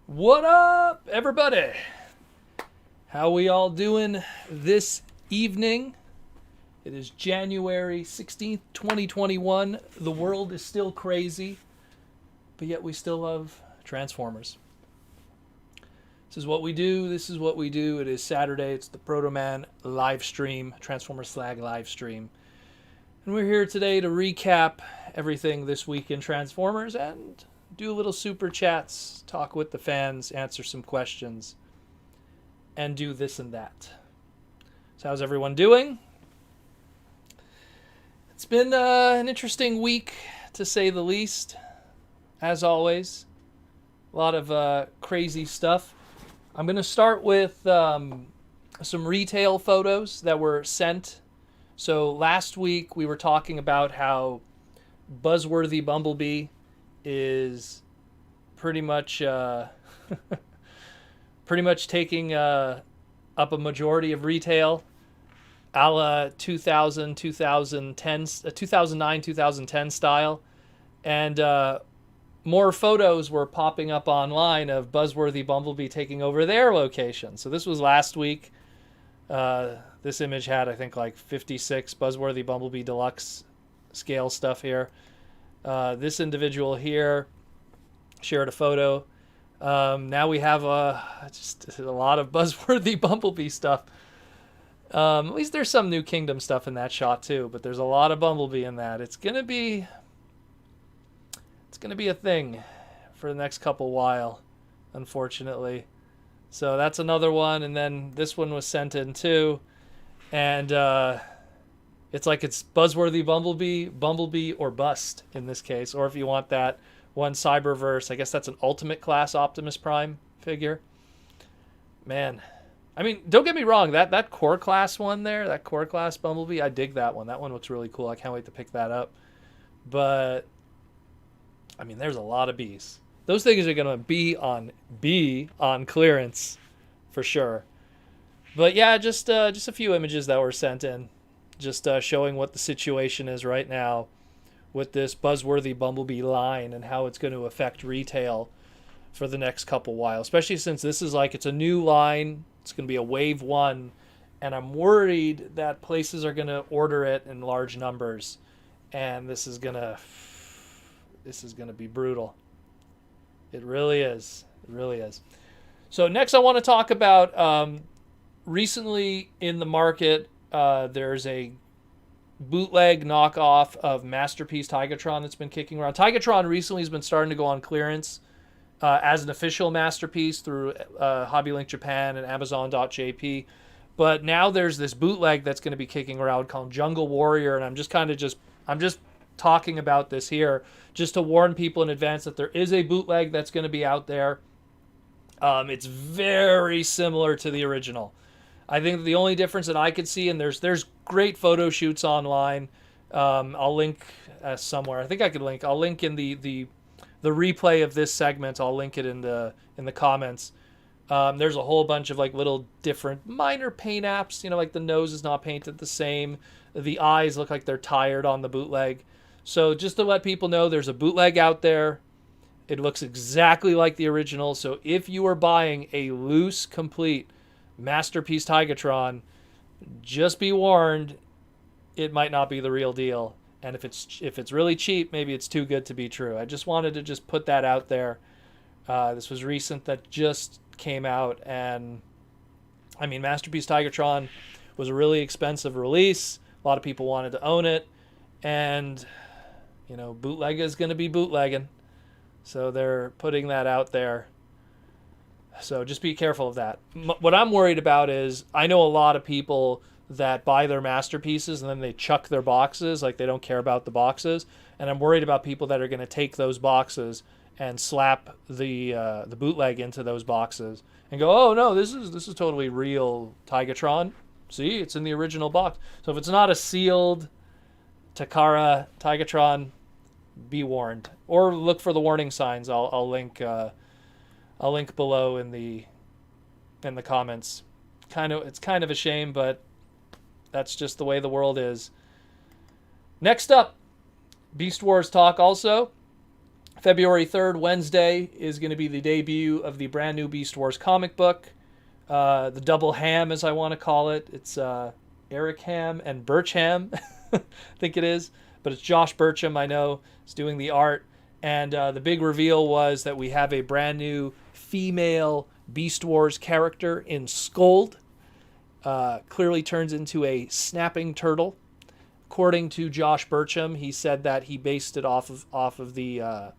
What up, everybody? How we all doing this evening? It is January 16th, 2021. The world is still crazy, but yet we still love Transformers. This is what we do. This is what we do. It is Saturday. It's the Proto Man live stream, Transformers Slag live stream. And we're here today to recap everything this week in Transformers and do little super chats, talk with the fans, answer some questions, and do this and that. So how's everyone doing? It's been an interesting week, to say the least. As always, a lot of crazy stuff. I'm going to start with some retail photos that were sent. So last week we were talking about how Buzzworthy Bumblebee is pretty much taking up a majority of retail, a la 2009, 2010 style. And more photos were popping up online of Buzzworthy Bumblebee taking over their location. So this was last week. This image had, I think, like 56 Buzzworthy Bumblebee Deluxe scale stuff here. This individual here shared a photo. Now we have just a lot of Buzzworthy Bumblebee stuff. At least there's some New Kingdom stuff in that shot too, but there's a lot of Bumblebee in that. It's gonna be a thing for the next couple while, unfortunately. So that's another one, and then this one was sent in too, and it's like it's Buzzworthy Bumblebee or bust in this case. Or if you want that one Cyberverse, I guess that's an Ultimate Class Optimus Prime figure. Man, I mean, don't get me wrong, that Core Class one there, that Core Class Bumblebee, I dig that one. That one looks really cool. I can't wait to pick that up. But, I mean, there's a lot of Bs. Those things are going to be on clearance for sure. But yeah, just a few images that were sent in. Just showing what the situation is right now with this Buzzworthy Bumblebee line and how it's going to affect retail for the next couple while. Especially since this is like, it's a new line. It's going to be a wave one. And I'm worried that places are going to order it in large numbers. And this is going to be brutal. It really is. It really is. So next I want to talk about recently in the market, there's a bootleg knockoff of Masterpiece Tigertron that's been kicking around. Tigertron recently has been starting to go on clearance as an official Masterpiece through HobbyLink Japan and Amazon.jp. But now there's this bootleg that's going to be kicking around called Jungle Warrior, and I'm just talking about this here just to warn people in advance that there is a bootleg that's going to be out there. It's very similar to the original. I think the only difference that I could see, and there's great photo shoots online. I'll link somewhere. I think I could link. I'll link in the replay of this segment. I'll link it in the comments. There's a whole bunch of like little different minor paint apps. You know, like the nose is not painted the same. The eyes look like they're tired on the bootleg. So just to let people know, there's a bootleg out there. It looks exactly like the original. So if you are buying a loose, complete Masterpiece Tigertron, just be warned, it might not be the real deal. And if it's really cheap, maybe it's too good to be true. I just wanted to just put that out there. This was recent, that just came out, and I mean, Masterpiece Tigertron was a really expensive release. A lot of people wanted to own it, and you know, bootleg is going to be bootlegging, so they're putting that out there. So just be careful of that. What I'm worried about is, I know a lot of people that buy their masterpieces and then they chuck their boxes, like they don't care about the boxes. And I'm worried about people that are going to take those boxes and slap the bootleg into those boxes and go, oh no, this is totally real Tigertron. See, it's in the original box. So if it's not a sealed Takara Tigertron, be warned, or look for the warning signs. I'll link below in the comments. It's kind of a shame, but that's just the way the world is. Next up, Beast Wars talk also. February 3rd, Wednesday, is going to be the debut of the brand new Beast Wars comic book. The double ham, as I want to call it. It's Eric Ham and Birch Ham, I think it is. But it's Josh Burcham, I know, is doing the art. And the big reveal was that we have a brand new female Beast Wars character in Scold. Clearly turns into a snapping turtle. According to Josh Burcham, he said that he based it off of the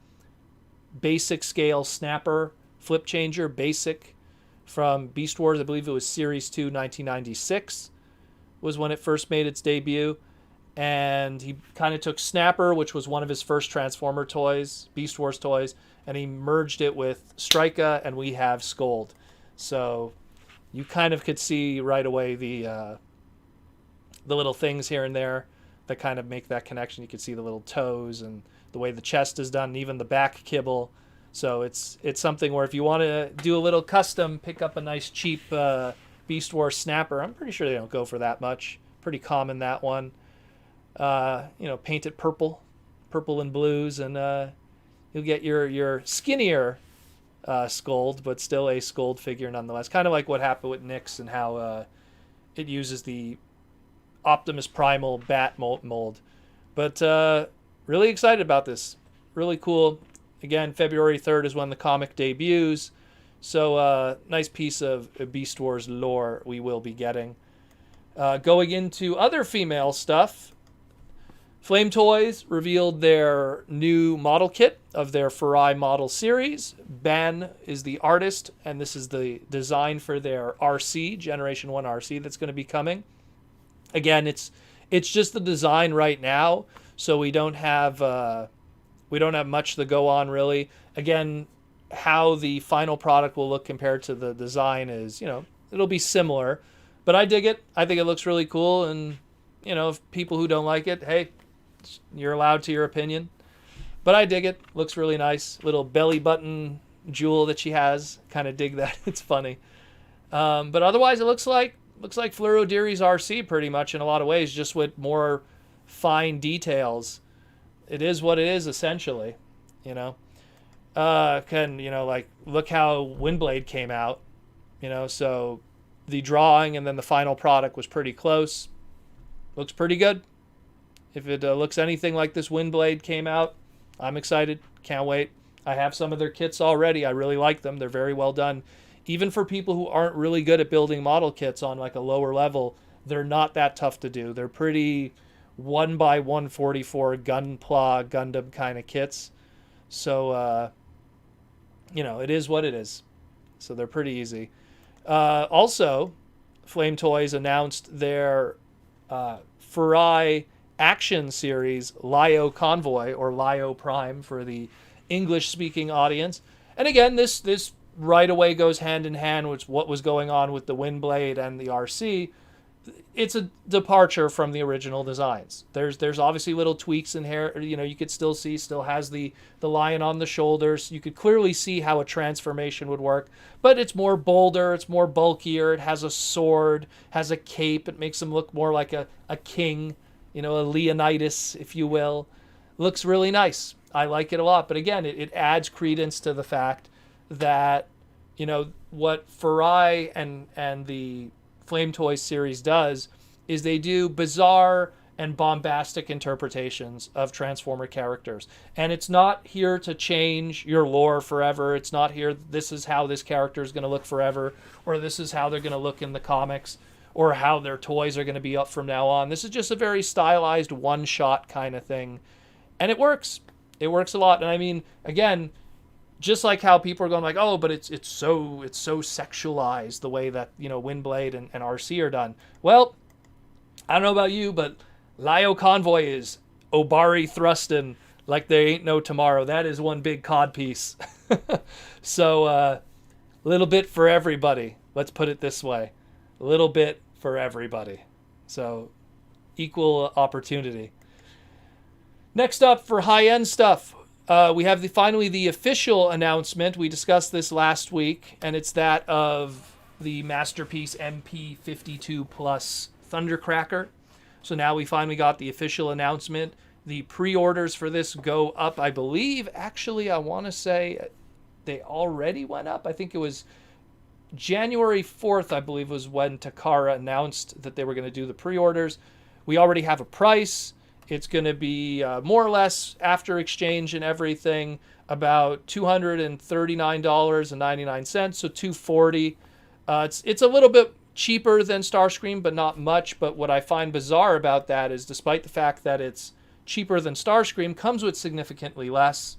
basic scale snapper flip changer basic from Beast Wars. I believe it was Series 2, 1996 was when it first made its debut. And he kind of took Snapper, which was one of his first Transformer toys, Beast Wars toys, and he merged it with Strika, and we have Scold. So you kind of could see right away the little things here and there that kind of make that connection. You could see the little toes and the way the chest is done, and even the back kibble. So it's something where if you want to do a little custom, pick up a nice cheap Beast Wars Snapper. I'm pretty sure they don't go for that much. Pretty common, that one. Paint it purple and blues, and you'll get your skinnier Scold, but still a Scold figure nonetheless. Kind of like what happened with Nyx and how it uses the Optimus Primal bat mold. But really excited about this. Really cool. Again, February 3rd is when the comic debuts. So nice piece of Beast Wars lore we will be getting. Going into other female stuff, Flame Toys revealed their new model kit of their Farai model series. Ben is the artist, and this is the design for their RC, Generation 1 RC, that's going to be coming. Again, it's just the design right now, so we don't have much to go on, really. Again, how the final product will look compared to the design is, it'll be similar. But I dig it. I think it looks really cool, and, if people who don't like it, hey, you're allowed to your opinion. But I dig it. Looks really nice. Little belly button jewel that she has. Kind of dig that. It's funny. But otherwise, it looks like Fleur O'Deary's RC pretty much in a lot of ways, just with more fine details. It is what it is, essentially. Look how Windblade came out. So the drawing and then the final product was pretty close. Looks pretty good. If it looks anything like this Windblade came out, I'm excited. Can't wait. I have some of their kits already. I really like them. They're very well done. Even for people who aren't really good at building model kits on like a lower level, they're not that tough to do. They're pretty 1x144 Gunpla Gundam kind of kits. So, it is what it is. So they're pretty easy. Also, Flame Toys announced their Farai action series, Lio Convoy, or Lio Prime for the English-speaking audience. And again, this right away goes hand in hand with what was going on with the Windblade and the RC. It's a departure from the original designs. There's obviously little tweaks in here. You could still has the lion on the shoulders. You could clearly see how a transformation would work, but it's more bolder, it's more bulkier. It has a sword, has a cape. It makes him look more like a king, a Leonidas, if you will. Looks really nice. I like it a lot. But again, it adds credence to the fact that, what Farai and the Flame Toys series does is they do bizarre and bombastic interpretations of Transformer characters. And it's not here to change your lore forever. It's not here, this is how this character is going to look forever, or this is how they're going to look in the comics, or how their toys are going to be up from now on. This is just a very stylized one-shot kind of thing. And it works. It works a lot. And I mean, again, just like how people are going like, oh, but it's so sexualized the way that, Windblade and RC are done. Well, I don't know about you, but Lio Convoy is Obari thrusting like there ain't no tomorrow. That is one big cod piece. So, a little bit for everybody. Let's put it this way. A little bit for everybody. So, equal opportunity. Next up, for high-end stuff, we have finally the official announcement. We discussed this last week, and it's that of the Masterpiece MP52 Plus Thundercracker. So now we finally got the official announcement. The pre-orders for this go up, I believe. Actually, I want to say they already went up. I think it was January 4th, I believe, was when Takara announced that they were going to do the pre-orders. We already have a price. It's going to be more or less, after exchange and everything, about $239.99, so $240. It's a little bit cheaper than Starscream, but not much. But what I find bizarre about that is, despite the fact that it's cheaper than Starscream, comes with significantly less.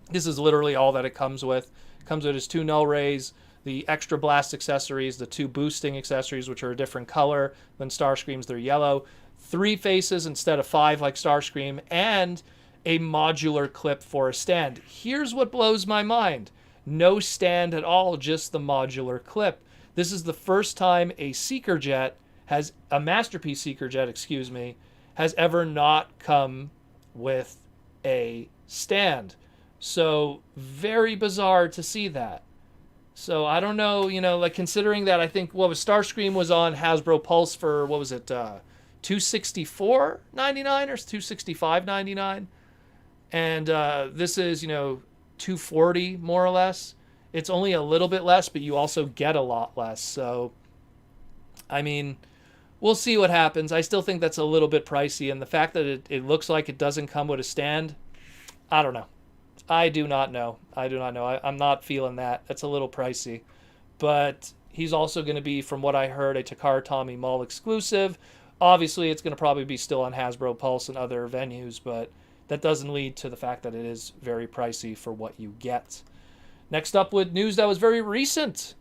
This is literally all that it comes with. It comes with his 2 null rays, the extra blast accessories, the 2 boosting accessories, which are a different color than Starscream's. They're yellow. 3 faces instead of 5 like Starscream, and a modular clip for a stand. Here's what blows my mind. No stand at all, just the modular clip. This is the first time a Seeker Jet has, a Masterpiece Seeker Jet, excuse me, has ever not come with a stand. So very bizarre to see that. So I don't know, like, considering that, I think what was Starscream was on Hasbro Pulse for, what was it, $264.99 or $265.99, and this is $240 more or less. It's only a little bit less, but you also get a lot less. So I mean, we'll see what happens. I still think that's a little bit pricey, and the fact that it looks like it doesn't come with a stand, I don't know. I do not know. I'm not feeling that. That's a little pricey. But he's also going to be, from what I heard, a Takara Tommy Mall exclusive. Obviously, it's going to probably be still on Hasbro Pulse and other venues, but that doesn't lead to the fact that it is very pricey for what you get. Next up, with news that was very recent,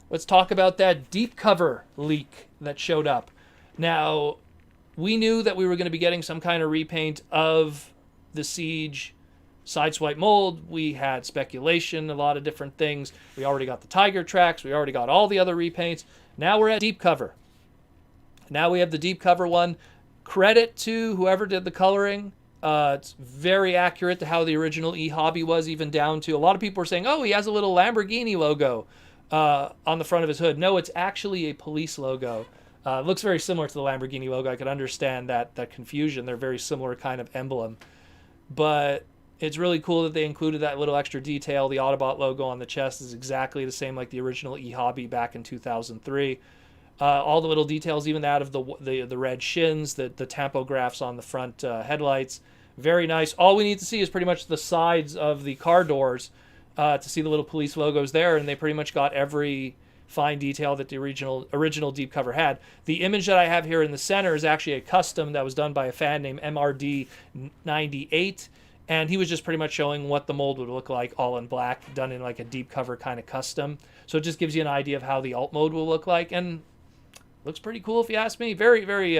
let's talk about that deep cover leak that showed up. Now, we knew that we were going to be getting some kind of repaint of the Siege Sideswipe mold. We had speculation, a lot of different things. We already got the Tiger tracks. We already got all the other repaints. Now we're at deep cover. Now we have the deep cover one. Credit to whoever did the coloring. It's very accurate to how the original E-Hobby was, even down to, a lot of people were saying, oh, he has a little Lamborghini logo on the front of his hood. No, it's actually a police logo. It looks very similar to the Lamborghini logo. I could understand that confusion. They're very similar kind of emblem. But it's really cool that they included that little extra detail. The Autobot logo on the chest is exactly the same like the original E-Hobby back in 2003. All the little details, even that of the red shins, the tampographies on the front headlights. Very nice. All we need to see is pretty much the sides of the car doors to see the little police logos there, and they pretty much got every fine detail that the original deep cover had. The image that I have here in the center is actually a custom that was done by a fan named MRD98, and he was just pretty much showing what the mold would look like all in black, done in like a deep cover kind of custom. So it just gives you an idea of how the alt mode will look like, and looks pretty cool if you ask me. Very, very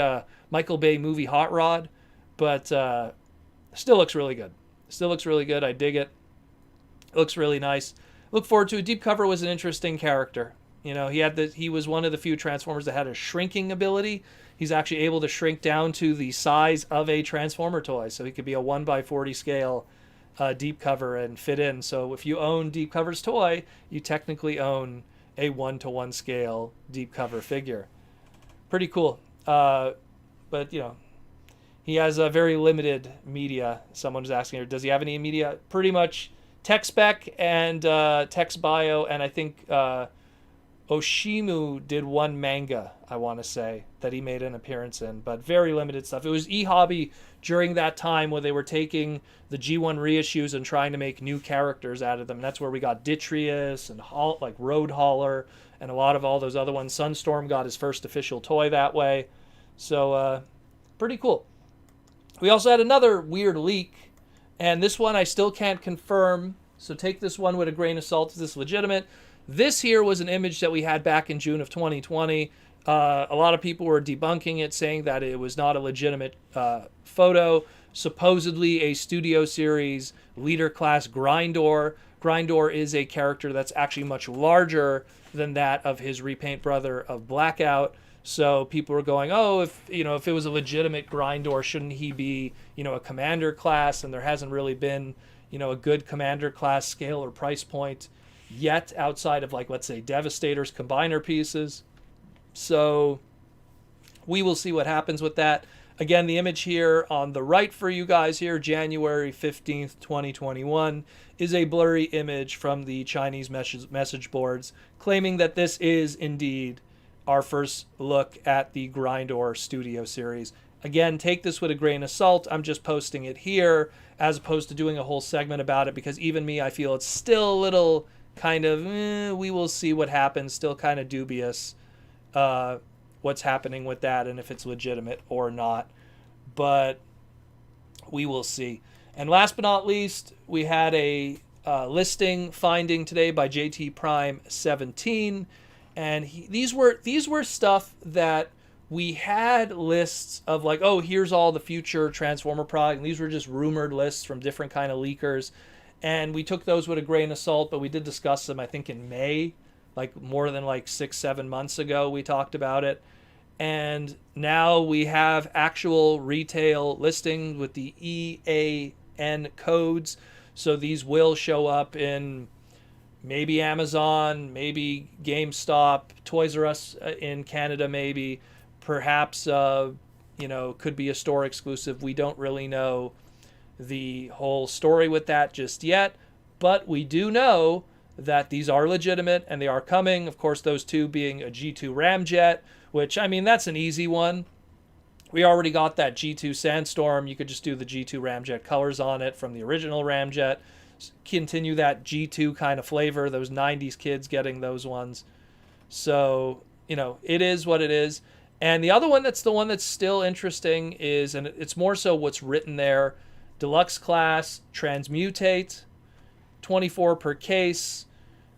Michael Bay movie hot rod, but still looks really good. I dig it. It looks really nice. Look forward to it. Deep Cover was an interesting character. He was one of the few Transformers that had a shrinking ability. He's actually able to shrink down to the size of a Transformer toy, so he could be a 1x40 scale Deep Cover and fit in. So if you own Deep Cover's toy, you technically own a 1-to-1 scale Deep Cover figure. Pretty cool. But he has a very limited media. Someone was asking her, does he have any media? Pretty much tech spec and text bio, and I think Oshimu did one manga, I want to say, that he made an appearance in, but very limited stuff. It was E-Hobby during that time where they were taking the G1 reissues and trying to make new characters out of them. That's where we got Dittrius and Road Hauler and a lot of all those other ones. Sunstorm got his first official toy that way. So, pretty cool. We also had another weird leak, and this one I still can't confirm, so take this one with a grain of salt. Is this legitimate? This here was an image that we had back in June of 2020. A lot of people were debunking it, saying that it was not a legitimate photo. Supposedly a Studio Series Leader Class Grindor. Grindor is a character that's actually much larger than that of his repaint brother of Blackout. So people were going, oh, if it was a legitimate Grindor, shouldn't he be, a commander class? And there hasn't really been, a good commander class scale or price point yet outside of, like, let's say Devastator's combiner pieces. So we will see what happens with that. Again, the image here on the right for you guys here, January 15th, 2021, is a blurry image from the Chinese message boards claiming that this is indeed our first look at the Grindor Studio series. Again, take this with a grain of salt. I'm just posting it here as opposed to doing a whole segment about it, because even me, I feel it's still a little kind of, we will see what happens, still kind of dubious what's happening with that and if it's legitimate or not. But we will see. And last but not least, we had a listing finding today by JT Prime 17, and these were stuff that we had lists of, like, oh, here's all the future Transformer product, and these were just rumored lists from different kind of leakers, and we took those with a grain of salt, but we did discuss them, I think, in May, like more than like 6-7 months ago we talked about it. And now we have actual retail listings with the EAN codes. So these will show up in maybe Amazon, maybe GameStop, Toys R Us in Canada, maybe. Perhaps, could be a store exclusive. We don't really know the whole story with that just yet. But we do know that these are legitimate and they are coming. Of course, those two being a G2 Ramjet, which, I mean, that's an easy one. We already got that G2 Sandstorm. You could just do the G2 Ramjet colors on it from the original Ramjet. Continue that G2 kind of flavor, those 90s kids getting those ones. So, it is what it is. And the other one that's the one that's still interesting is, and it's more so what's written there, Deluxe Class, Transmutate, 24 per case.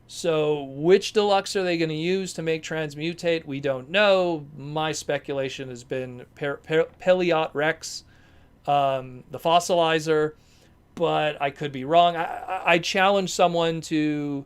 So which deluxe are they going to use to make Transmutate? We don't know. My speculation has been Peliot Rex, the fossilizer, but I could be wrong. I challenge someone to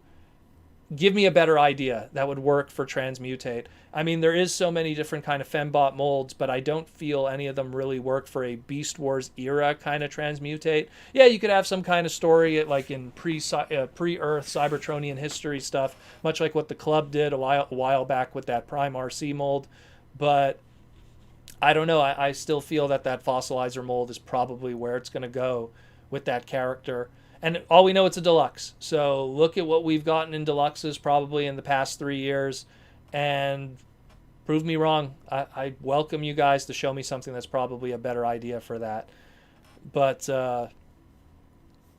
give me a better idea that would work for Transmutate. I mean, there is so many different kind of Fembot molds, but I don't feel any of them really work for a Beast Wars era kind of Transmutate. Yeah, you could have some kind of story like in pre-Earth Cybertronian history stuff, much like what the club did a while back with that Prime RC mold. But I don't know. I still feel that fossilizer mold is probably where it's going to go with that character. And all we know, it's a deluxe. So look at what we've gotten in deluxes probably in the past 3 years and prove me wrong. I welcome you guys to show me something that's probably a better idea for that. But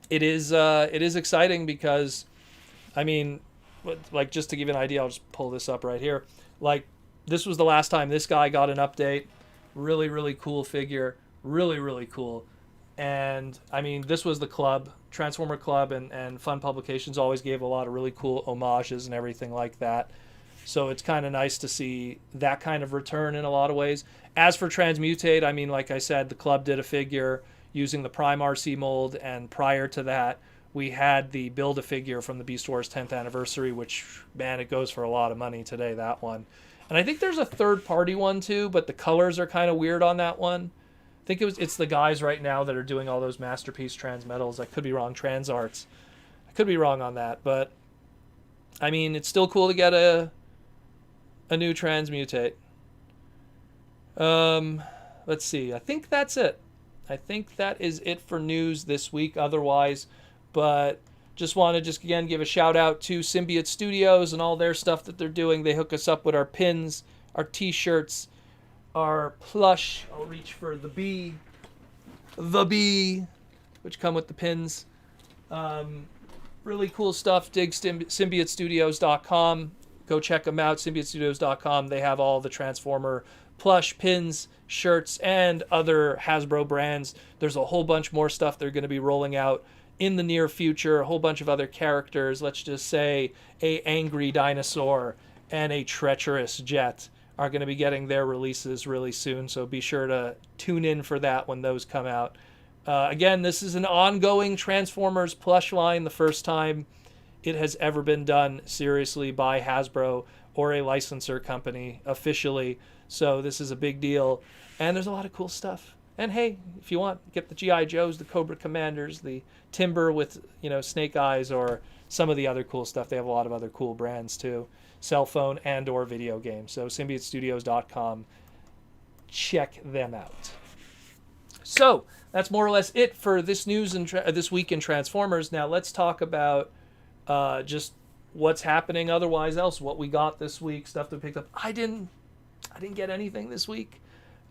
it is exciting because, I mean, like, just to give you an idea, I'll just pull this up right here. Like, this was the last time this guy got an update. Really, really cool figure. Really, really cool. And, I mean, this was the club. Transformer Club and Fun Publications always gave a lot of really cool homages and everything like that. So it's kind of nice to see that kind of return in a lot of ways. As for Transmutate, I mean, like I said, the club did a figure using the Prime RC mold, and prior to that, we had the Build-A-Figure from the Beast Wars 10th anniversary, which, man, it goes for a lot of money today, that one. And I think there's a third-party one, too, but the colors are kind of weird on that one. I think it's the guys right now that are doing all those Masterpiece Transmetals. I could be wrong. Transarts. I could be wrong on that, but I mean, it's still cool to get a new Transmutate. Let's see. I think that's it. I think that is it for news this week otherwise, but just want to again give a shout out to Symbiote Studios and all their stuff that they're doing. They hook us up with our pins, our t-shirts, our plush. I'll reach for the bee, which come with the pins. Really cool stuff. Dig SymbioteStudios.com. Go check them out. SymbioteStudios.com. They have all the Transformer plush, pins, shirts, and other Hasbro brands. There's a whole bunch more stuff they're going to be rolling out in the near future. A whole bunch of other characters. Let's just say a angry dinosaur and a treacherous jet are going to be getting their releases really soon, so be sure to tune in for that when those come out. Again, this is an ongoing Transformers plush line, the first time it has ever been done seriously by Hasbro or a licensor company officially, so this is a big deal, and there's a lot of cool stuff. And hey, if you want, get the G.I. Joes, the Cobra Commanders, the Timber with, Snake Eyes, or some of the other cool stuff. They have a lot of other cool brands too. Cell phone and or video games. So SymbioteStudios.com. Check them out. So that's more or less it for this news and this week in Transformers. Now let's talk about just what's happening otherwise else, what we got this week, stuff that we picked up. I didn't get anything this week.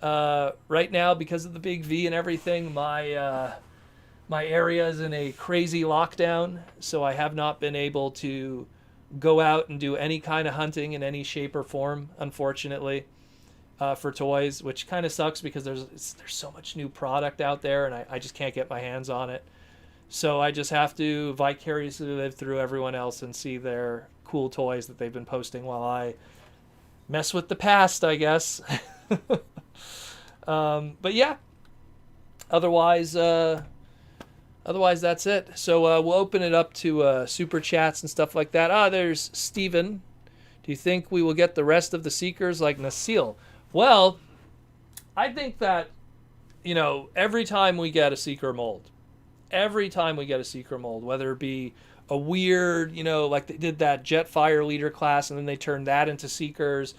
Right now, because of the big V and everything, my area is in a crazy lockdown, so I have not been able to go out and do any kind of hunting in any shape or form, unfortunately, for toys, which kind of sucks because there's so much new product out there, and I just can't get my hands on it. So I just have to vicariously live through everyone else and see their cool toys that they've been posting while I mess with the past, I guess. But yeah, otherwise that's it. So we'll open it up to super chats and stuff like that. There's Steven. Do you think we will get the rest of the Seekers like Nasil? Well, I think that, every time we get a Seeker mold, whether it be a weird, like they did that Jetfire leader class and then they turned that into Seekers,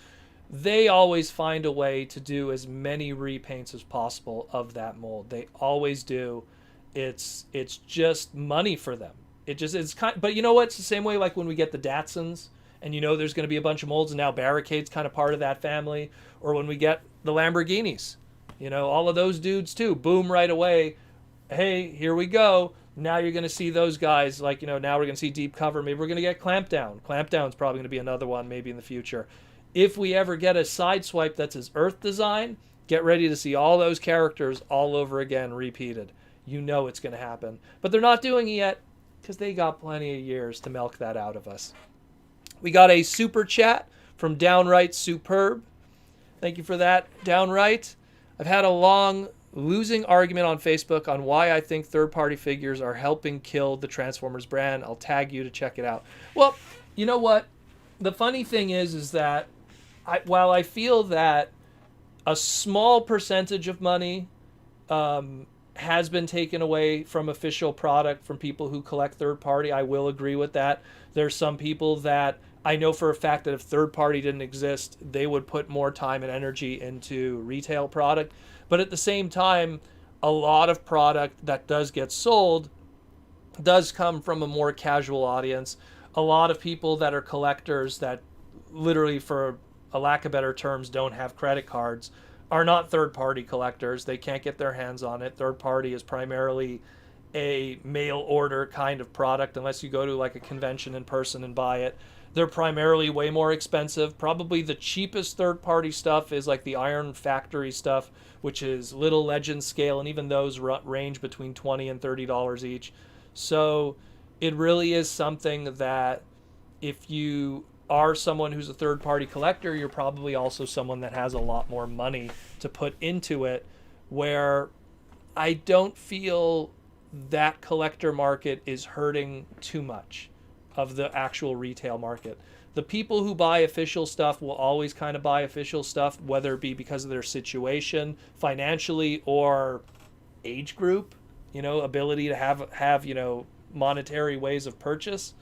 they always find a way to do as many repaints as possible of that mold. They always do. It's just money for them. It's but you know what? It's the same way like when we get the Datsuns and there's going to be a bunch of molds and now Barricade's kind of part of that family, or when we get the Lamborghinis, all of those dudes too. Boom, right away. Hey, here we go. Now you're going to see those guys like, now we're going to see Deep Cover. Maybe we're going to get Clampdown. Clampdown's probably going to be another one maybe in the future. If we ever get a Sideswipe that's his Earth design, get ready to see all those characters all over again repeated. It's going to happen. But they're not doing it yet because they got plenty of years to milk that out of us. We got a super chat from Downright Superb. Thank you for that, Downright. I've had a long losing argument on Facebook on why I think third-party figures are helping kill the Transformers brand. I'll tag you to check it out. Well, you know what? The funny thing is that while I feel that a small percentage of money has been taken away from official product from people who collect third party, I will agree with that. There's some people that I know for a fact that if third party didn't exist, they would put more time and energy into retail product. But at the same time, a lot of product that does get sold does come from a more casual audience. A lot of people that are collectors that literally, for a lack of better terms, don't have credit cards are not third-party collectors. They can't get their hands on it. Third-party is primarily a mail order kind of product unless you go to like a convention in person and buy it. They're primarily way more expensive. Probably the cheapest third-party stuff is like the Iron Factory stuff, which is little legend scale, and even those range between $20 and $30 each. So it really is something that if you are someone who's a third-party collector, you're probably also someone that has a lot more money to put into it, where I don't feel that collector market is hurting too much of the actual retail market. The people who buy official stuff will always kind of buy official stuff, whether it be because of their situation financially or age group, ability to have monetary ways of purchase.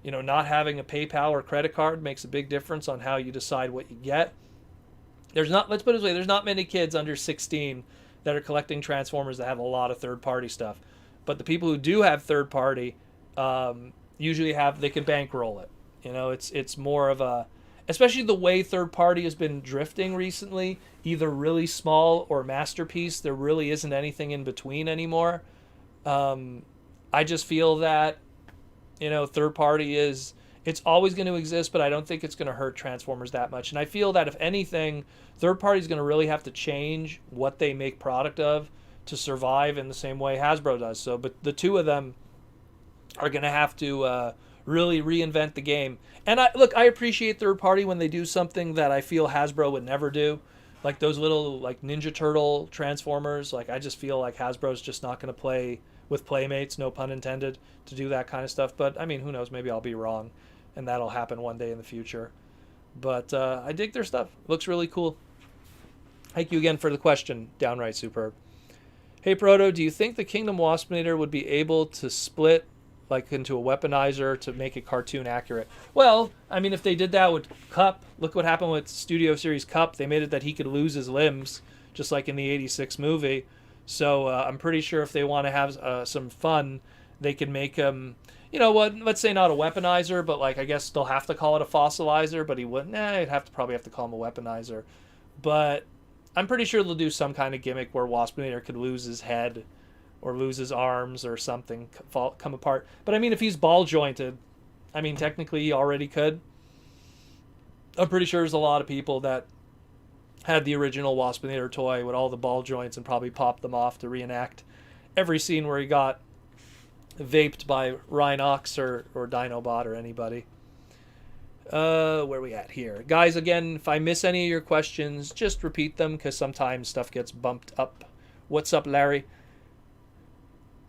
Not having a PayPal or credit card makes a big difference on how you decide what you get. Let's put it this way, there's not many kids under 16 that are collecting Transformers that have a lot of third-party stuff. But the people who do have third-party usually they can bankroll it. It's more of a, especially the way third-party has been drifting recently, either really small or masterpiece. There really isn't anything in between anymore. I just feel that third party it's always going to exist, but I don't think it's going to hurt Transformers that much. And I feel that if anything, third party is going to really have to change what they make product of to survive in the same way Hasbro does. So, but the two of them are going to have to really reinvent the game. And I appreciate third party when they do something that I feel Hasbro would never do. Like those little like Ninja Turtle Transformers. Like I just feel like Hasbro's just not going to play with Playmates, no pun intended, to do that kind of stuff. But I mean, who knows? Maybe I'll be wrong, and that'll happen one day in the future. But I dig their stuff. Looks really cool. Thank you again for the question, Downright Superb. Hey Proto, do you think the Kingdom Waspinator would be able to split like into a weaponizer to make it cartoon accurate? Well, I mean, if they did that with Cup, look what happened with Studio Series Cup. They made it that he could lose his limbs, just like in the '86 movie. So I'm pretty sure if they want to have some fun, they can make him, you know what, let's say not a weaponizer, but like I guess they'll have to call it a fossilizer, but he wouldn't. I'd probably have to call him a weaponizer. But I'm pretty sure they'll do some kind of gimmick where Waspinator could lose his head or lose his arms or something, come apart. But I mean, if he's ball jointed, I mean, technically he already could. I'm pretty sure there's a lot of people that had the original Waspinator toy with all the ball joints and probably popped them off to reenact every scene where he got vaped by Rhinox or Dinobot or anybody. Where are we at here? Guys, again, if I miss any of your questions, just repeat them because sometimes stuff gets bumped up. What's up, Larry?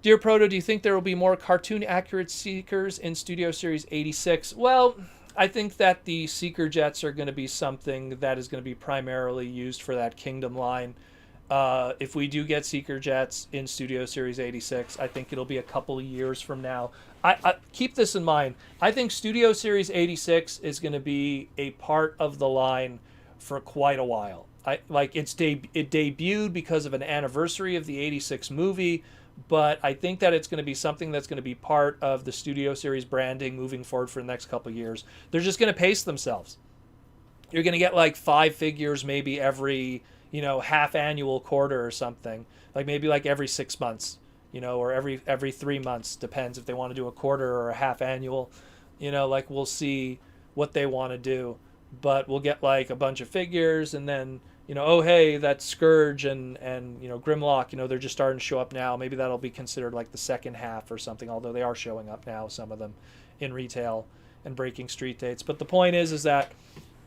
Dear Proto, do you think there will be more cartoon-accurate Seekers in Studio Series 86? Well, I think that the Seeker Jets are going to be something that is going to be primarily used for that Kingdom line. If we do get Seeker Jets in Studio Series 86, I think it'll be a couple of years from now. I keep this in mind. I think Studio Series 86 is going to be a part of the line for quite a while. It debuted because of an anniversary of the 86 movie, but I think that it's going to be something that's going to be part of the Studio Series branding moving forward for the next couple of years. They're just going to pace themselves. You're going to get like 5 figures maybe every, half annual quarter or something. Like maybe like every 6 months, or every 3 months. Depends if they want to do a quarter or a half annual. Like we'll see what they want to do. But we'll get like a bunch of figures and then, oh, hey, that's Scourge and Grimlock, they're just starting to show up now. Maybe that'll be considered like the second half or something, although they are showing up now, some of them, in retail and breaking street dates. But the point is that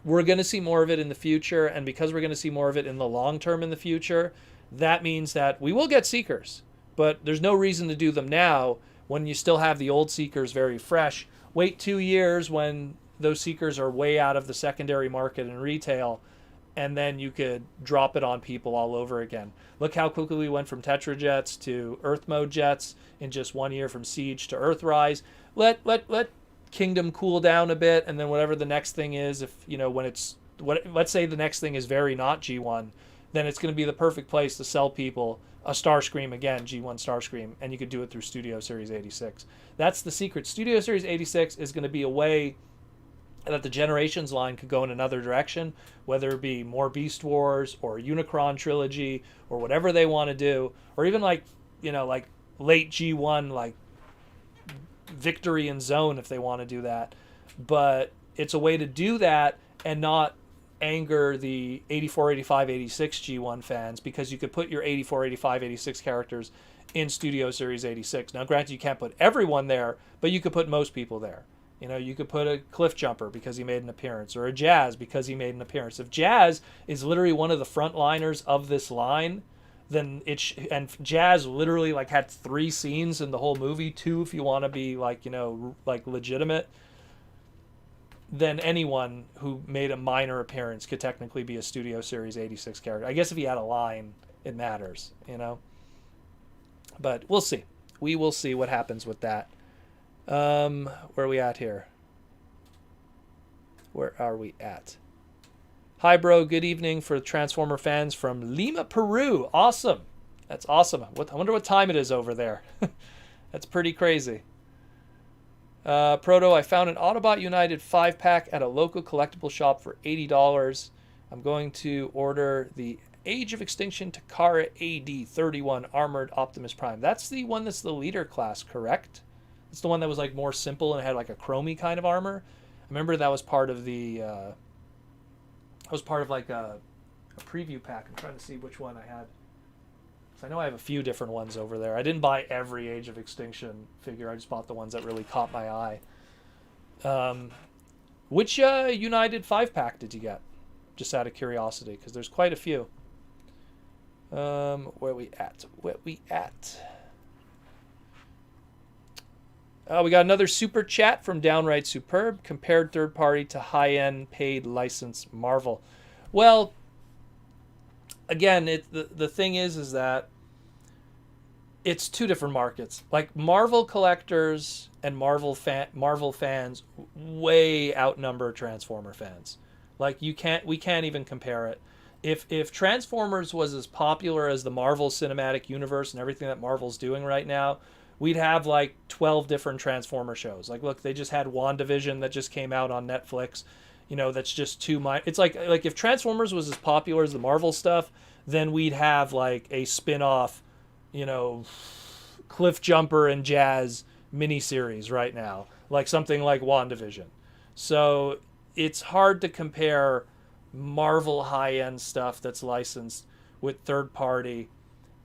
we're going to see more of it in the future, and because we're going to see more of it in the long term in the future, that means that we will get Seekers. But there's no reason to do them now when you still have the old Seekers very fresh. Wait 2 years when those Seekers are way out of the secondary market and retail, and then you could drop it on people all over again. Look how quickly we went from Tetra Jets to Earth Mode Jets in just 1 year, from Siege to Earthrise. Let Kingdom cool down a bit, and then whatever the next thing is, if let's say the next thing is very not G1, then it's going to be the perfect place to sell people a Starscream again, G1 Starscream, and you could do it through Studio Series 86. That's the secret. Studio Series 86 is going to be a way that the Generations line could go in another direction, whether it be more Beast Wars or Unicron trilogy or whatever they want to do, or even like late G1, like Victory and Zone if they want to do that. But it's a way to do that and not anger the 84, 85, 86 G1 fans, because you could put your 84, 85, 86 characters in Studio Series 86. Now, granted, you can't put everyone there, but you could put most people there. You could put a Cliff Jumper because he made an appearance, or a Jazz because he made an appearance. If Jazz is literally one of the frontliners of this line, then and Jazz literally like had 3 scenes in the whole movie, 2 if you want to be like legitimate, then anyone who made a minor appearance could technically be a Studio Series 86 character. I guess if he had a line, it matters, But we'll see. We will see what happens with that. Where are we at here? Where are we at? Hi, bro. Good evening for Transformer fans from Lima, Peru. Awesome. That's awesome. I wonder what time it is over there. That's pretty crazy. Proto, I found an Autobot United 5-pack at a local collectible shop for $80. I'm going to order the Age of Extinction Takara AD-31 Armored Optimus Prime. That's the one that's the leader class, correct? It's the one that was like more simple and had like a chromey kind of armor. I remember that was part of the like a preview pack. I'm trying to see which one I had. I know I have a few different ones over there. I didn't buy every Age of Extinction figure. I just bought the ones that really caught my eye. Which United 5-pack did you get? Just out of curiosity, because there's quite a few. Where we at? We got another super chat from Downright Superb. Compared third party to high-end paid license Marvel. Well, again, the thing is that it's 2 different markets. Like Marvel collectors and Marvel fans way outnumber Transformer fans. Like we can't even compare it. if Transformers was as popular as the Marvel Cinematic Universe and everything that Marvel's doing right now, we'd have like 12 different Transformer shows. Like, look, they just had WandaVision that just came out on Netflix. You know, that's just too much. It's like if Transformers was as popular as the Marvel stuff, then we'd have like a spin-off, you know, Cliff Jumper and Jazz miniseries right now, like something like WandaVision. So it's hard to compare Marvel high-end stuff that's licensed with third party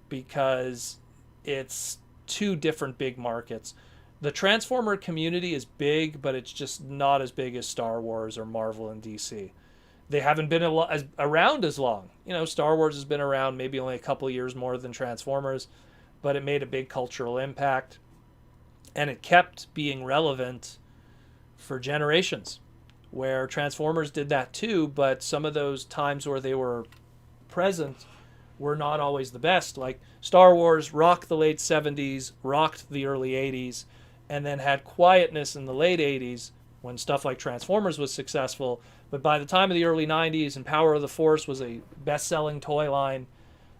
because it's two different big markets. The Transformer community is big, but it's just not as big as Star Wars or Marvel and DC. They haven't been around as long. You know, Star Wars has been around maybe only a couple years more than Transformers, but it made a big cultural impact, and it kept being relevant for generations, where Transformers did that too, but some of those times where they were present were not always the best. Like Star Wars rocked the late 70s, rocked the early 80s, and then had quietness in the late 80s when stuff like Transformers was successful. But by the time of the early 90s and Power of the Force was a best-selling toy line,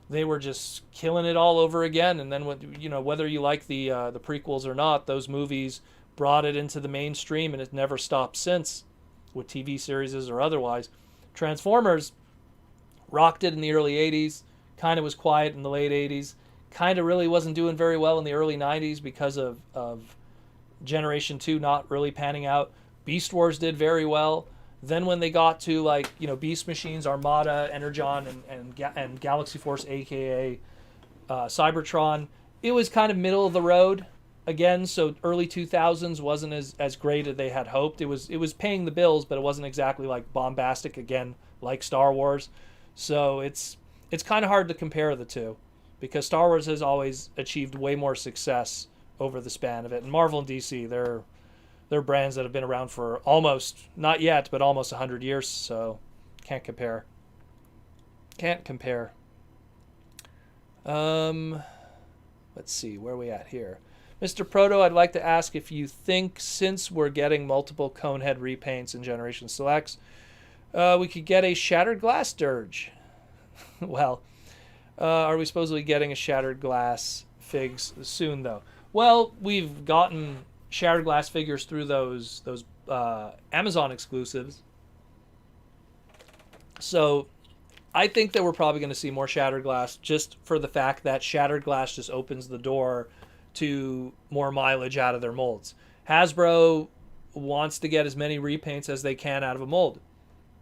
they were just killing it all over again. And then, you know, whether you like the prequels or not, those movies brought it into the mainstream, and it's never stopped since, with TV series or otherwise. Transformers rocked it in the early 80s, kind of was quiet in the late 80s, kind of really wasn't doing very well in the early 90s because of Generation 2 not really panning out. Beast Wars did very well. Then when they got to, like, you know, Beast Machines, Armada, Energon, and Galaxy Force, aka Cybertron, it was kind of middle of the road again. So early 2000s wasn't as great as they had hoped. It was paying the bills, but it wasn't exactly like bombastic again like Star Wars. So it's kind of hard to compare the two, because Star Wars has always achieved way more success over the span of it, and Marvel and DC, they're brands that have been around for almost, not yet, but almost 100 years, so can't compare. Can't compare. Let's see, where are we at here? Mr. Proto, I'd like to ask if you think, since we're getting multiple Conehead repaints in Generation Selects, we could get a Shattered Glass Dirge. Well, are we supposedly getting a Shattered Glass figs soon, though? Well, we've gotten Shattered Glass figures through those Amazon exclusives. So I think that we're probably going to see more Shattered Glass, just for the fact that Shattered Glass just opens the door to more mileage out of their molds. Hasbro wants to get as many repaints as they can out of a mold.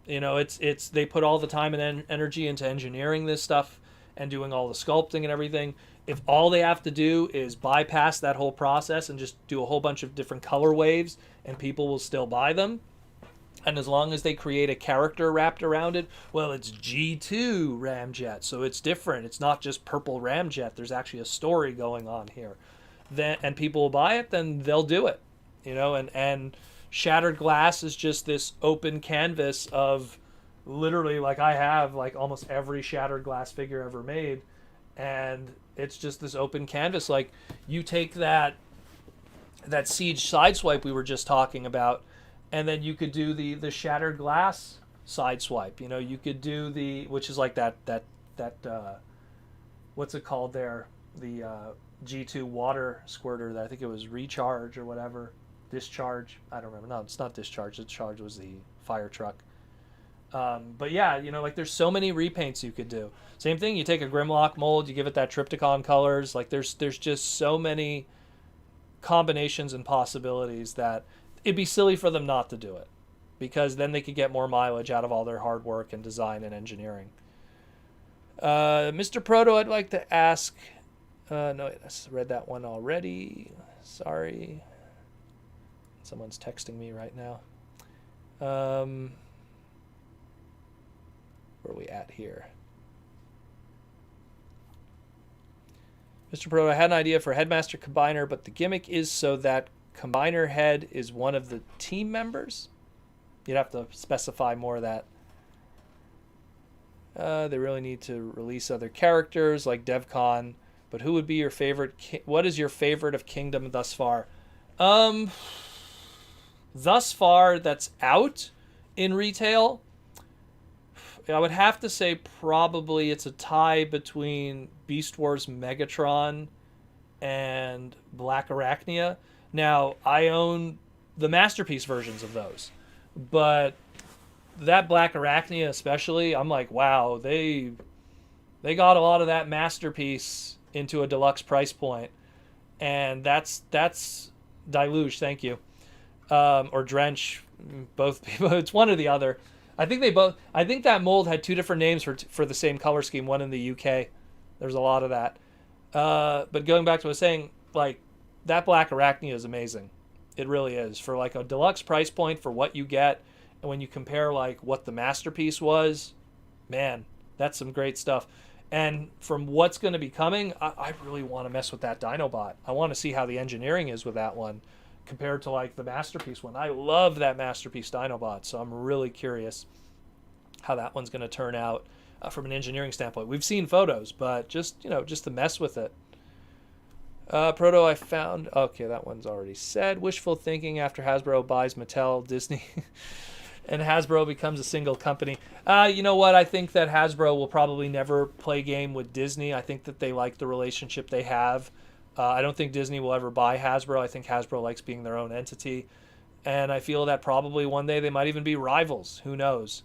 You know, it's they put all the time and energy into engineering this stuff and doing all the sculpting and everything. If all they have to do is bypass that whole process and just do a whole bunch of different color waves, and people will still buy them, and as long as they create a character wrapped around it, well, it's G2 Ramjet, so it's different. It's not just purple Ramjet. There's actually a story going on here. Then, and people will buy it, then they'll do it. You know, and Shattered Glass is just this open canvas of literally, like, I have like almost every Shattered Glass figure ever made, and it's just this open canvas. Like, you take that Siege Sideswipe we were just talking about, and then you could do the Shattered Glass Sideswipe. You know, you could do which is like that what's it called there? The G2 water squirter, that I think it was Recharge or whatever. Discharge. I don't remember. No, it's not Discharge. Discharge was the fire truck. But yeah, you know, like, there's so many repaints you could do. Same thing, you take a Grimlock mold, you give it that Triptychon colors. Like, there's just so many combinations and possibilities that it'd be silly for them not to do it, because then they could get more mileage out of all their hard work and design and engineering. Mr. Proto, I'd like to ask... no, I read that one already. Sorry. Someone's texting me right now. Where are we at here? Mr. Proto, I had an idea for Headmaster Combiner, but the gimmick is so that Combiner Head is one of the team members? You'd have to specify more of that. They really need to release other characters like DevCon, but who would be your favorite? What is your favorite of Kingdom thus far? Thus far, that's out in retail. I would have to say probably it's a tie between Beast Wars Megatron and Black Arachnia. Now, I own the Masterpiece versions of those, but that Black Arachnia especially, I'm like, wow, they got a lot of that Masterpiece into a deluxe price point, and that's Deluge, thank you, or Drench, both people. It's one or the other. I think they both. I think that mold had two different names for the same color scheme. One in the UK. There's a lot of that. But going back to what I was saying, like that Black Arachnia is amazing. It really is for like a deluxe price point for what you get, and when you compare like what the Masterpiece was, man, that's some great stuff. And from what's going to be coming, I really want to mess with that Dinobot. I want to see how the engineering is with that one compared to like the Masterpiece one. I love that Masterpiece Dinobot, so I'm really curious how that one's going to turn out from an engineering standpoint. We've seen photos, but just to mess with it. Proto I found. Okay, that one's already said. Wishful thinking after Hasbro buys Mattel, Disney, and Hasbro becomes a single company. You know what? I think that Hasbro will probably never play game with Disney. I think that they like the relationship they have. I don't think Disney will ever buy Hasbro. I think Hasbro likes being their own entity. And I feel that probably one day they might even be rivals. Who knows?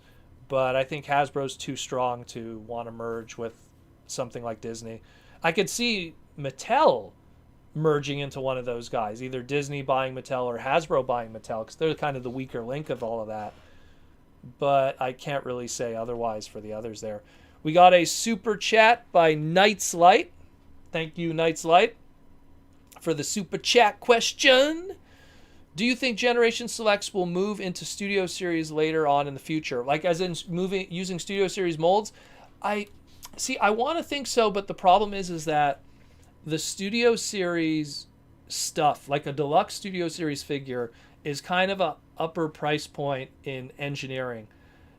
But I think Hasbro's too strong to want to merge with something like Disney. I could see Mattel merging into one of those guys, either Disney buying Mattel or Hasbro buying Mattel, because they're kind of the weaker link of all of that. But I can't really say otherwise for the others there. We got a super chat by Knight's Light. Thank you, Knight's Light, for the super chat question. Do you think Generation Selects will move into Studio Series later on in the future? Like as in using Studio Series molds? I want to think so, but the problem is that the Studio Series stuff, like a deluxe Studio Series figure, is kind of a upper price point in engineering.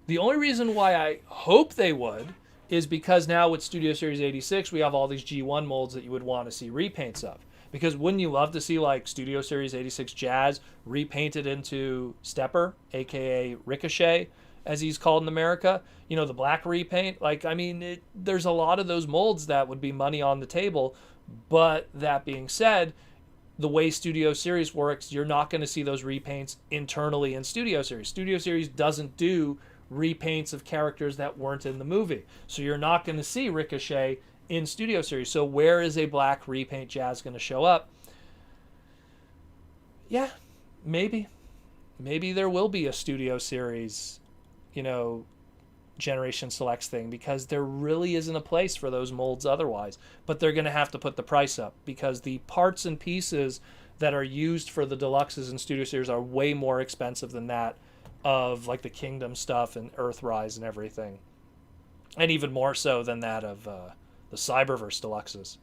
The only reason why I hope they would is because now with Studio Series 86, we have all these G1 molds that you would want to see repaints of. Because wouldn't you love to see like Studio Series 86 Jazz repainted into Stepper, aka Ricochet, as he's called in America? You know, the black repaint. Like, I mean, there's a lot of those molds that would be money on the table. But that being said, the way Studio Series works, you're not going to see those repaints internally in Studio Series. Studio Series doesn't do repaints of characters that weren't in the movie. So you're not going to see Ricochet in Studio Series. So where is a black repaint Jazz going to show up? Yeah, maybe. Maybe there will be a Studio Series, Generation Selects thing, because there really isn't a place for those molds otherwise. But they're going to have to put the price up because the parts and pieces that are used for the deluxes and Studio Series are way more expensive than that of like the Kingdom stuff and Earthrise and everything. And even more so than that of the Cyberverse deluxes.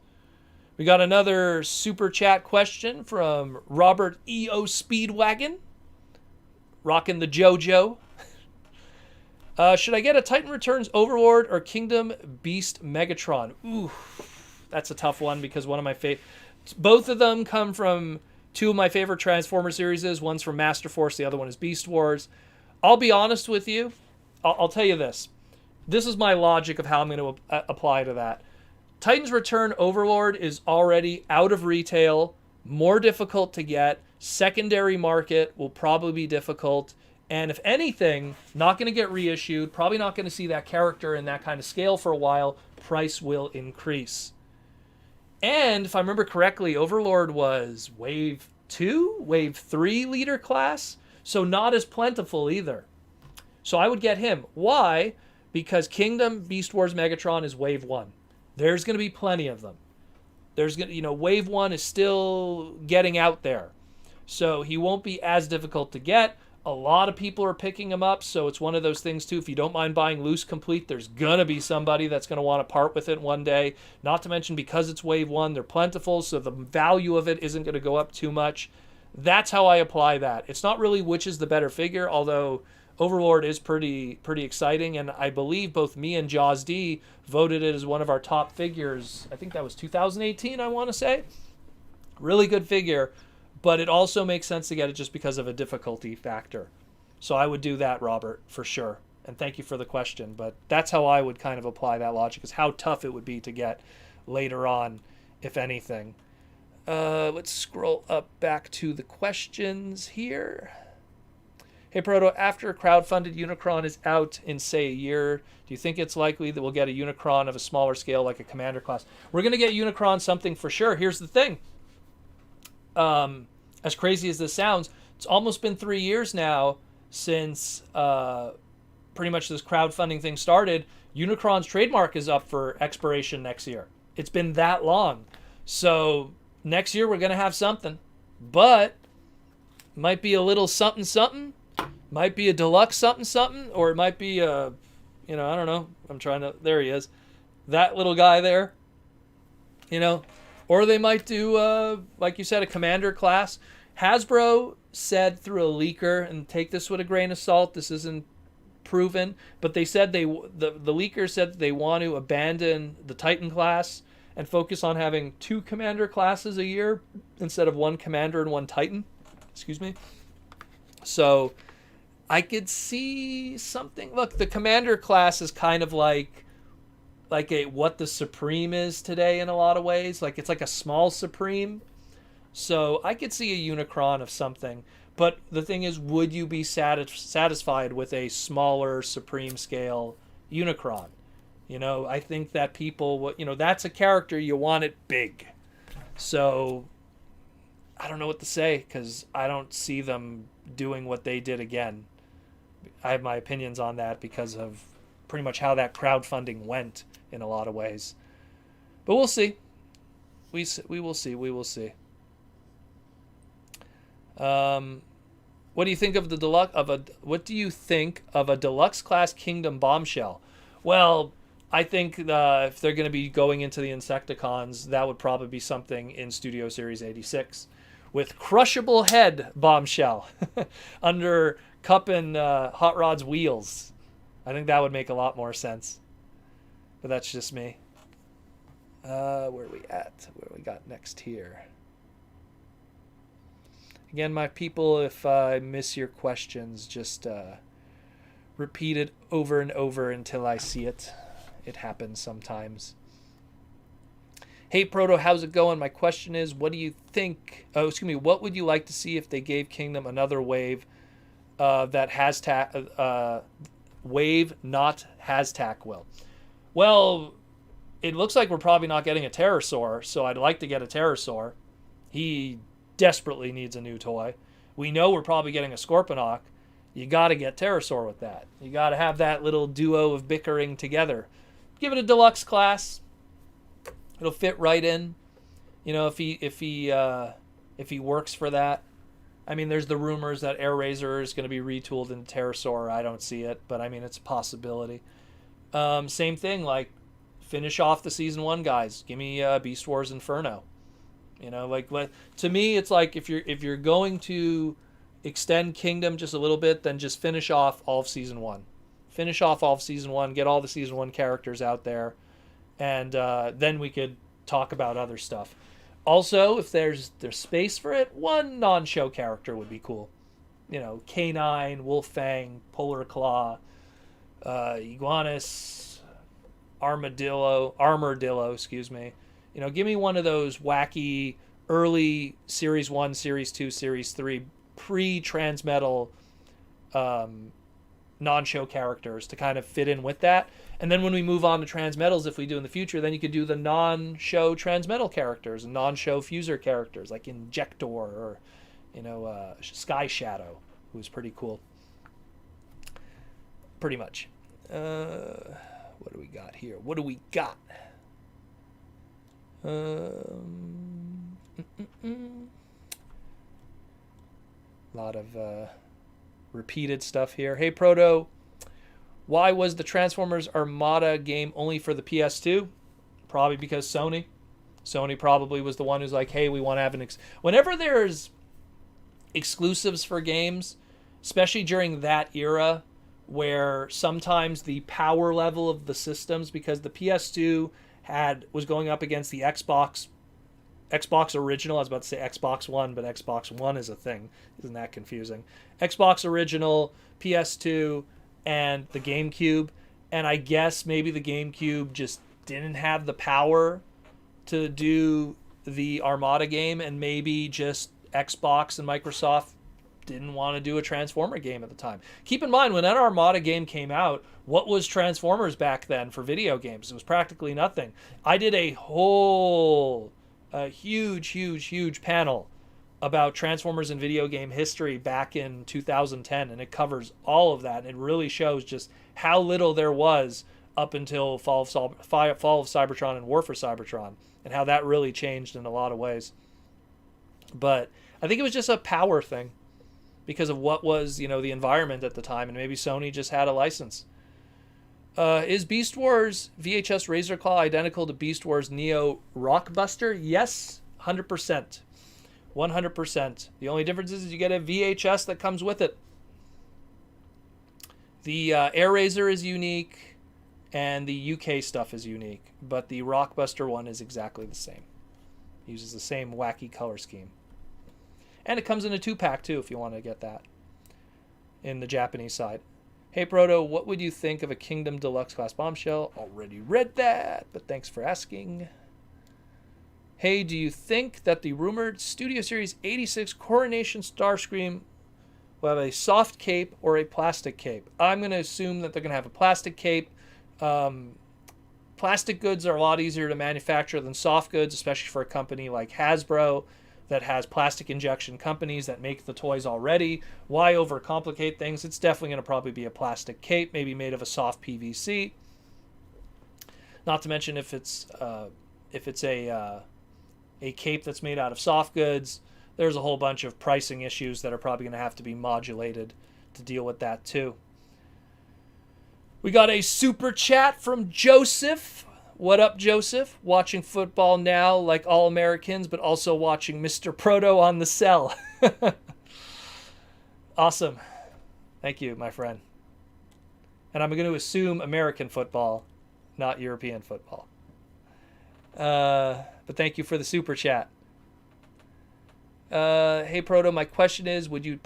We got another super chat question from Robert E.O. Speedwagon. Rocking the JoJo. Should I get a Titan Returns Overlord or Kingdom Beast Megatron? Ooh, that's a tough one because one of my both of them come from two of my favorite Transformer series. One's from Master Force, the other one is Beast Wars. I'll be honest with you. I'll tell you this. This is my logic of how I'm going to apply to that. Titan's Return Overlord is already out of retail, more difficult to get. Secondary market will probably be difficult. And if anything, not going to get reissued, probably not going to see that character in that kind of scale for a while. Price will increase. And if I remember correctly, Overlord was Wave 2, Wave 3 leader class. So not as plentiful either. So I would get him. Why? Because Kingdom Beast Wars Megatron is Wave 1. There's going to be plenty of them. Wave 1 is still getting out there. So he won't be as difficult to get. A lot of people are picking him up, so it's one of those things too. If you don't mind buying loose complete, there's going to be somebody that's going to want to part with it one day. Not to mention, because it's Wave 1, they're plentiful, so the value of it isn't going to go up too much. That's how I apply that. It's not really which is the better figure, although Overlord is pretty exciting, and I believe both me and Jaws D voted it as one of our top figures. I think that was 2018, I want to say. Really good figure. But it also makes sense to get it just because of a difficulty factor. So I would do that, Robert, for sure. And thank you for the question. But that's how I would kind of apply that logic, is how tough it would be to get later on, if anything. Let's scroll up back to the questions here. Hey, Proto, after a crowdfunded Unicron is out in, say, a year, do you think it's likely that we'll get a Unicron of a smaller scale, like a Commander class? We're going to get Unicron something for sure. Here's the thing. As crazy as this sounds, it's almost been 3 years now since pretty much this crowdfunding thing started. Unicron's trademark is up for expiration next year. It's been that long. So next year we're going to have something. But might be a little something something. Might be a deluxe something something. Or it might be a, I don't know. I'm trying to, there he is. That little guy there. Or they might do, like you said, a Commander class. Hasbro said through a leaker, and take this with a grain of salt, this isn't proven, but they said the leaker said they want to abandon the Titan class and focus on having 2 Commander classes a year instead of 1 Commander and 1 Titan. Excuse me. So I could see something. Look, the Commander class is kind of like a what the Supreme is today in a lot of ways. Like it's like a small Supreme. So I could see a Unicron of something. But the thing is, would you be satisfied with a smaller Supreme scale Unicron? I think that people, that's a character you want it big. So I don't know what to say, because I don't see them doing what they did again. I have my opinions on that because of pretty much how that crowdfunding went in a lot of ways. But we'll see. We will see. We will see. What do you think of the deluxe what do you think of a deluxe class Kingdom Bombshell? Well, I think if they're going to be going into the Insecticons, that would probably be something in Studio Series 86 with crushable head Bombshell under Cup and Hot Rod's wheels. I think that would make a lot more sense. But that's just me. Where are we at? What do we got next here? Again, my people, if I miss your questions, just repeat it over and over until I see it. It happens sometimes. Hey, Proto, how's it going? My question is, what do you think? What would you like to see if they gave Kingdom another wave that has wave, not Haztac will? Well, it looks like we're probably not getting a Pterosaur, so I'd like to get a Pterosaur. He desperately needs a new toy. We know we're probably getting a Scorponok. You got to get Pterosaur with that. You got to have that little duo of bickering together. Give it a deluxe class. It'll fit right in. If he works for that. I mean, there's the rumors that Air Razor is going to be retooled into Pterosaur. I don't see it, but I mean, it's a possibility. Same thing, like finish off the season 1 guys. Give me Beast Wars Inferno. To me, it's like if you're going to extend Kingdom just a little bit, then just finish off all of season 1. Finish off all of season 1. Get all the season 1 characters out there, and then we could talk about other stuff. Also, if there's space for it, 1 non-show character would be cool. Canine, Wolffang, Polar Claw, Iguanus, Armadillo, excuse me. Give me one of those wacky early Series 1, Series 2, Series 3 pre-Transmetal non-show characters to kind of fit in with that. And then when we move on to Transmetals, if we do in the future, then you could do the non-show Transmetal characters and non-show Fuser characters like Injector or, Sky Shadow, who's pretty cool. Pretty much. What do we got here? What do we got? A lot of repeated stuff here. Hey, Proto, why was the Transformers Armada game only for the PS2? Probably because Sony probably was the one who's like, hey, we want to have whenever there's exclusives for games, especially during that era where sometimes the power level of the systems, because the PS2 was going up against the Xbox original. I was about to say Xbox One, but Xbox One is a thing. Isn't that confusing? Xbox original, PS2, and the GameCube. And I guess maybe the GameCube just didn't have the power to do the Armada game, and maybe just Xbox and Microsoft didn't want to do a Transformer game at the time. Keep in mind, when that Armada game came out, what was Transformers back then for video games? It was practically nothing. I did a huge panel about Transformers in video game history back in 2010, and it covers all of that, and it really shows just how little there was up until Fall of Cybertron and War for Cybertron, and how that really changed in a lot of ways. But I think it was just a power thing because of what was, the environment at the time, and maybe Sony just had a license. Is Beast Wars VHS Razor Claw identical to Beast Wars Neo Rockbuster? Yes, 100%. 100%. The only difference is you get a VHS that comes with it. The Air Razor is unique, and the UK stuff is unique, but the Rockbuster one is exactly the same. Uses the same wacky color scheme. And it comes in a 2-pack too if you want to get that in the Japanese side. Hey Proto, what would you think of a Kingdom Deluxe Class Bombshell? Already read that, but thanks for asking. Hey, do you think that the rumored Studio Series 86 Coronation Starscream will have a soft cape or a plastic cape? I'm going to assume that they're going to have a plastic cape. Plastic goods are a lot easier to manufacture than soft goods, especially for a company like Hasbro that has plastic injection companies that make the toys already. Why overcomplicate things? It's definitely going to probably be a plastic cape, maybe made of a soft PVC. Not to mention if it's a cape that's made out of soft goods, there's a whole bunch of pricing issues that are probably going to have to be modulated to deal with that too. We got a super chat from Joseph. What up, Joseph? Watching football now like all Americans, but also watching Mr. Proto on the cell. Awesome. Thank you, my friend. And I'm going to assume American football, not European football. But thank you for the super chat. Hey Proto, my question is, would you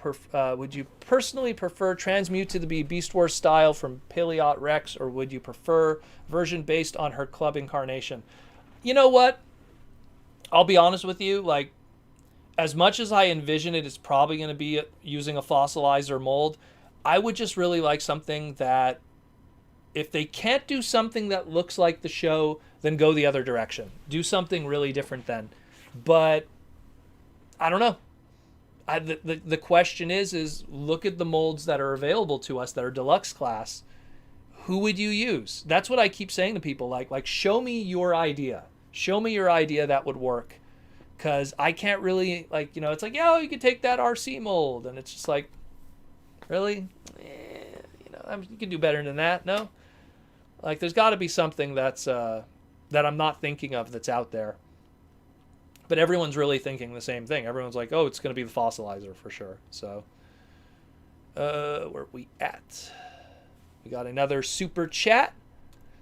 personally prefer Transmute to be Beast Wars style from Paleot Rex, or would you prefer version based on her club incarnation? You know what? I'll be honest with you, like, as much as I envision it is probably going to be using a fossilizer mold, I would just really like something that, if they can't do something that looks like the show, then go the other direction. Do something really different then. But I don't know. The question is look at the molds that are available to us that are deluxe class. Who would you use? That's what I keep saying to people. Like show me your idea. Show me your idea that would work. Because I can't really, it's like, yeah, you could take that RC mold. And it's just like, really? You can do better than that, no? Like, there's got to be something that's that I'm not thinking of that's out there. But everyone's really thinking the same thing. Everyone's like, oh, it's going to be the fossilizer for sure. So, where are we at? We got another super chat.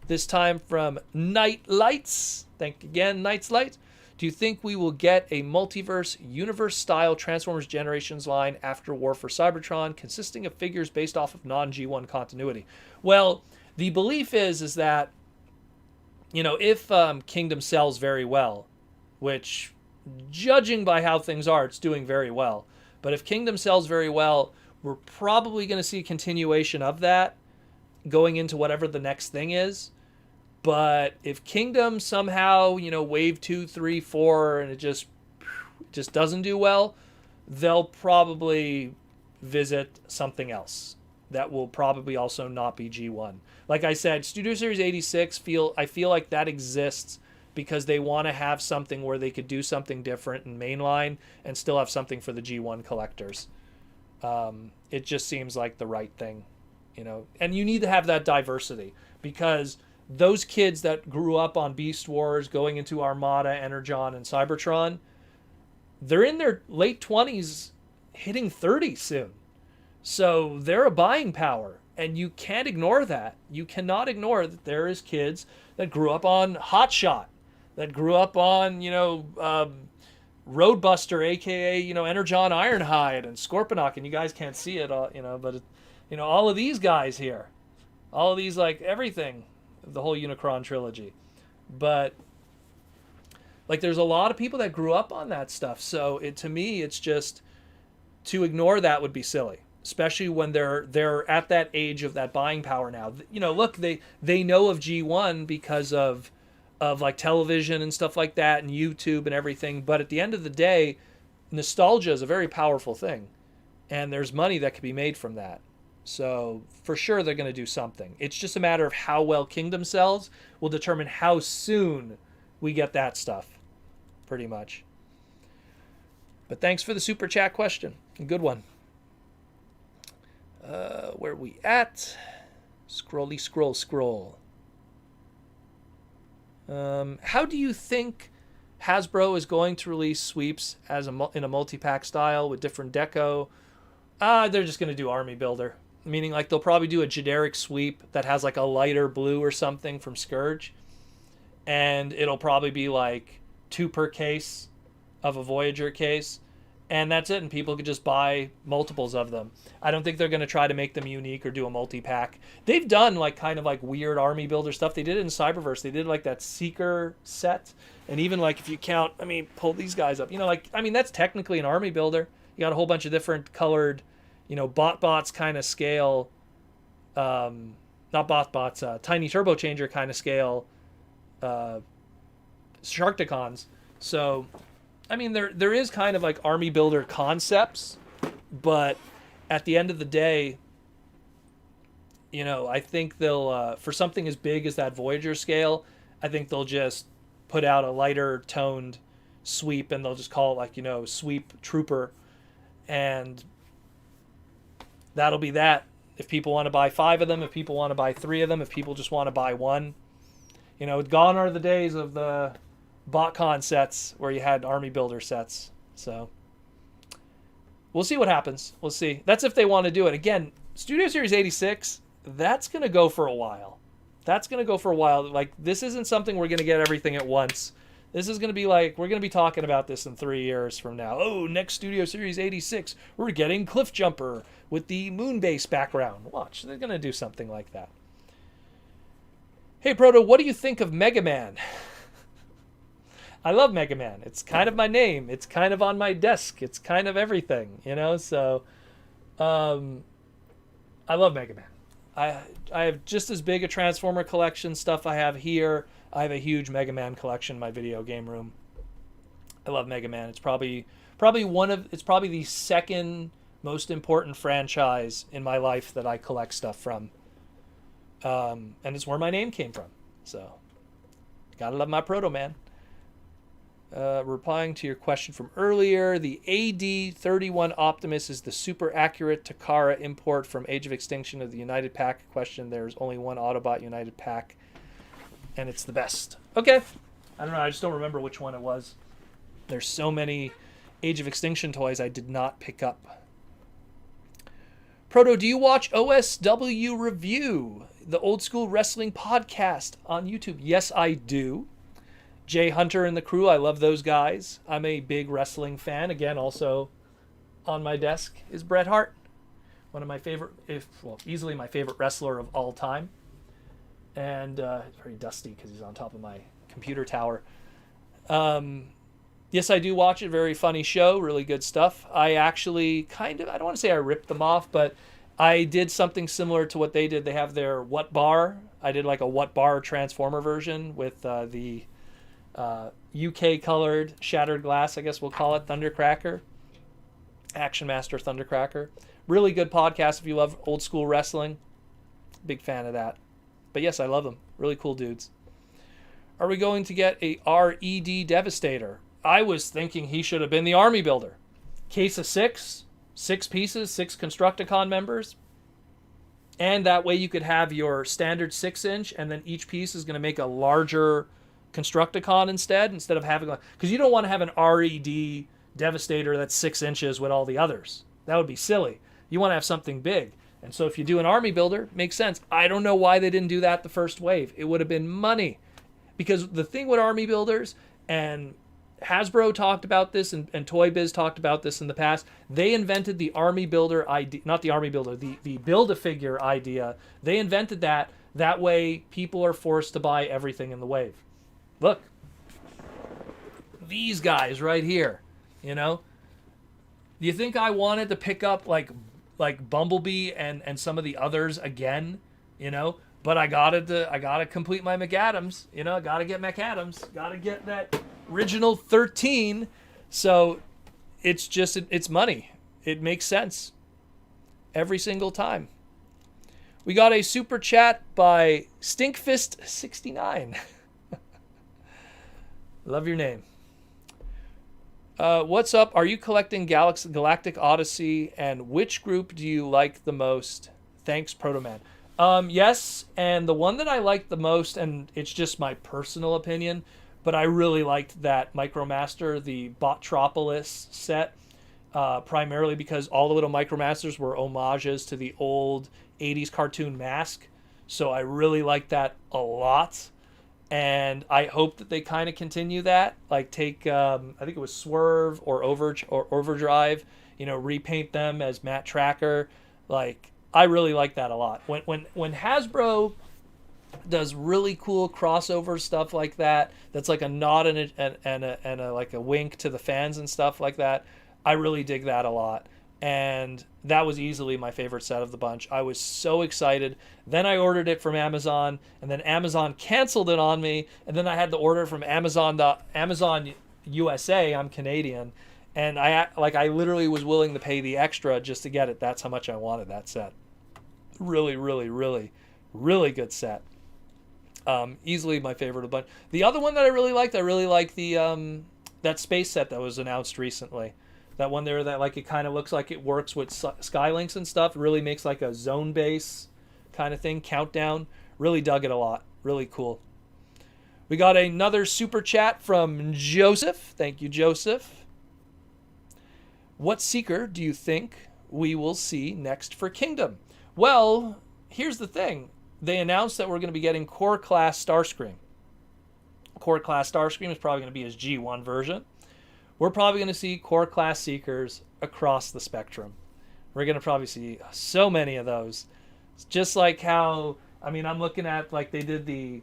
This time from Night Lights. Thank you again, Night Lights. Do you think we will get a multiverse, universe-style Transformers Generations line after War for Cybertron, consisting of figures based off of non-G1 continuity? Well, the belief is that, if Kingdom sells very well, which, judging by how things are, it's doing very well. But if Kingdom sells very well, we're probably going to see a continuation of that going into whatever the next thing is. But if Kingdom somehow, wave 2, 3, 4, and it just doesn't do well, they'll probably visit something else that will probably also not be G1. Like I said, Studio Series 86, I feel like that exists because they want to have something where they could do something different in mainline and still have something for the G1 collectors. It just seems like the right thing, And you need to have that diversity because those kids that grew up on Beast Wars, going into Armada, Energon, and Cybertron, they're in their late 20s, hitting 30 soon. So they're a buying power, and you can't ignore that. You cannot ignore that there is kids that grew up on Hot Shot, that grew up on, Roadbuster, aka Energon Ironhide and Scorponok, and you guys can't see it all, but all of these guys here, all of these, like everything, the whole Unicron trilogy. But like there's a lot of people that grew up on that stuff, so to me it's just, to ignore that would be silly, especially when they're at that age of that buying power now. Look, they know of G1 because of like television and stuff like that and YouTube and everything, but at the end of the day, nostalgia is a very powerful thing, and there's money that could be made from that. So for sure they're going to do something. It's just a matter of how well Kingdom sells will determine how soon we get that stuff, pretty much. But thanks for the super chat question. A good one. Where are we at? Scrolly scroll. How do you think Hasbro is going to release sweeps in a multi-pack style with different deco? They're just going to do Army Builder. Meaning like they'll probably do a generic sweep that has like a lighter blue or something from Scourge. And it'll probably be like 2 per case of a Voyager case. And that's it, and people could just buy multiples of them. I don't think they're going to try to make them unique or do a multi-pack. They've done like kind of like weird Army Builder stuff. They did it in Cyberverse. They did like that Seeker set. And even like if you count, pull these guys up. That's technically an Army Builder. You got a whole bunch of different colored, bots kind of scale. Not bots, tiny turbo changer kind of scale. Sharkticons. So there is kind of like Army Builder concepts, but at the end of the day, I think they'll, for something as big as that Voyager scale, I think they'll just put out a lighter toned sweep, and they'll just call it like, Sweep Trooper, and that'll be that. If people want to buy 5 of them, if people want to buy 3 of them, if people just want to buy 1, gone are the days of the BotCon sets where you had Army Builder sets. So we'll see what happens. We'll see. That's if they want to do it. Again, Studio Series 86, that's going to go for a while. Like, this isn't something we're going to get everything at once. This is going to be like, we're going to be talking about this in 3 years from now. Oh, next Studio Series 86, we're getting Cliff Jumper with the Moonbase background. Watch, they're going to do something like that. Hey, Proto, what do you think of Mega Man? I love Mega Man. It's kind of my name. It's kind of on my desk. It's kind of everything, So, I love Mega Man. I have just as big a Transformer collection stuff I have here. I have a huge Mega Man collection in my video game room. I love Mega Man. It's probably the second most important franchise in my life that I collect stuff from. And it's where my name came from. So, gotta love my Proto Man. Replying to your question from earlier, the AD-31 Optimus is the super accurate Takara import from Age of Extinction of the United Pack. Question, there's only one Autobot United Pack, and it's the best. Okay. I don't know, I just don't remember which one it was. There's so many Age of Extinction toys I did not pick up. Proto, do you watch OSW Review, the old school wrestling podcast on YouTube? Yes, I do. Jay Hunter and the crew, I love those guys. I'm a big wrestling fan. Again, also on my desk is Bret Hart, one of my favorite, easily my favorite wrestler of all time. And it's very dusty because he's on top of my computer tower. Yes, I do watch it. Very funny show. Really good stuff. I actually I don't want to say I ripped them off, but I did something similar to what they did. They have their What Bar. I did like a What Bar Transformer version with the UK colored shattered glass, I guess we'll call it, Thundercracker. Action Master Thundercracker. Really good podcast if you love old school wrestling. Big fan of that. But yes, I love them. Really cool dudes. Are we going to get a RED Devastator? I was thinking he should have been the Army Builder. Case of 6 pieces, 6 Constructicon members. And that way you could have your standard 6-inch, and then each piece is going to make a larger Constructicon instead of having, because you don't want to have an RED Devastator that's 6 inches with all the others. That would be silly. You want to have something big. And so if you do an Army Builder, makes sense. I don't know why they didn't do that the first wave. It would have been money. Because the thing with Army Builders, and Hasbro talked about this, and Toy Biz talked about this in the past. They invented the army builder idea, not the army builder, the build-a-figure idea. They invented that. That way, people are forced to buy everything in the wave. Look, these guys right here, you know. Do you think I wanted to pick up like Bumblebee and some of the others again, you know? But I gotta complete my McAdams, you know. Gotta get McAdams. Gotta get that original 13. So it's just it's money. It makes sense every single time. We got a super chat by Stinkfist69. Love your name. What's up? Are you collecting Galactic Odyssey, and which group do you like the most? Thanks, Protoman. Yes, and the one that I like the most, and it's just my personal opinion, but I really liked that Micromaster, the Botropolis set, primarily because all the little Micromasters were homages to the old 80s cartoon Mask. So I really liked that a lot. And I hope that they kind of continue that. Like take, I think it was Swerve or Overdrive, you know, repaint them as Matt Tracker. Like, I really like that a lot. When Hasbro does really cool crossover stuff like that, that's like a nod and a like a wink to the fans and stuff like that, I really dig that a lot. And that was easily my favorite set of the bunch. I was so excited. Then I ordered it from Amazon, and then Amazon canceled it on me, and then I had to order it from Amazon USA. I'm Canadian, and I literally was willing to pay the extra just to get it. That's how much I wanted that set. Really, really, really, really good set. Easily my favorite of the bunch. The other one that I really liked the that space set that was announced recently. That one there that like it kind of looks like it works with Skylinks and stuff. It really makes like a zone base kind of thing. Countdown. Really dug it a lot. Really cool. We got another super chat from Joseph. Thank you, Joseph. What Seeker do you think we will see next for Kingdom? Well, here's the thing. They announced that we're going to be getting Core Class Starscream. Core Class Starscream is probably going to be his G1 version. We're probably going to see Core Class Seekers across the spectrum. We're going to probably see so many of those. It's just like how, I mean, I'm looking at like they did the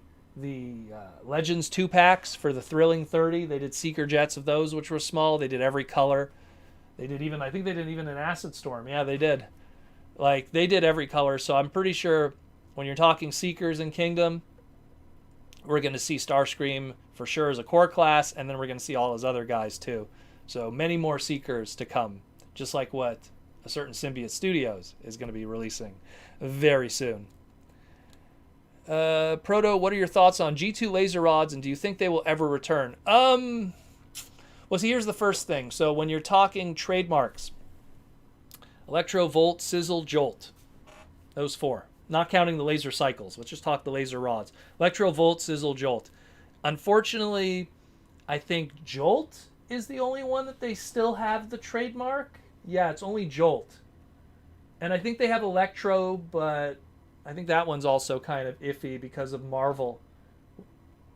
Legends 2-packs for the Thrilling 30. They did Seeker Jets of those, which were small. They did every color. They did even, I think they did even an Acid Storm. Yeah, they did. Like, they did every color. So I'm pretty sure when you're talking Seekers in Kingdom, we're going to see Starscream for sure as a core class, and then we're going to see all his other guys too. So many more Seekers to come, just like what a certain Symbiote Studios is going to be releasing very soon. Proto, what are your thoughts on G2 laser rods, and do you think they will ever return? Well, see, here's the first thing. So when you're talking trademarks, Electro, Volt, Sizzle, Jolt, those four. Not counting the laser cycles. Let's just talk the laser rods. Electro, Volt, Sizzle, Jolt. Unfortunately, I think Jolt is the only one that they still have the trademark. Yeah, it's only Jolt. And I think they have Electro, but I think that one's also kind of iffy because of Marvel.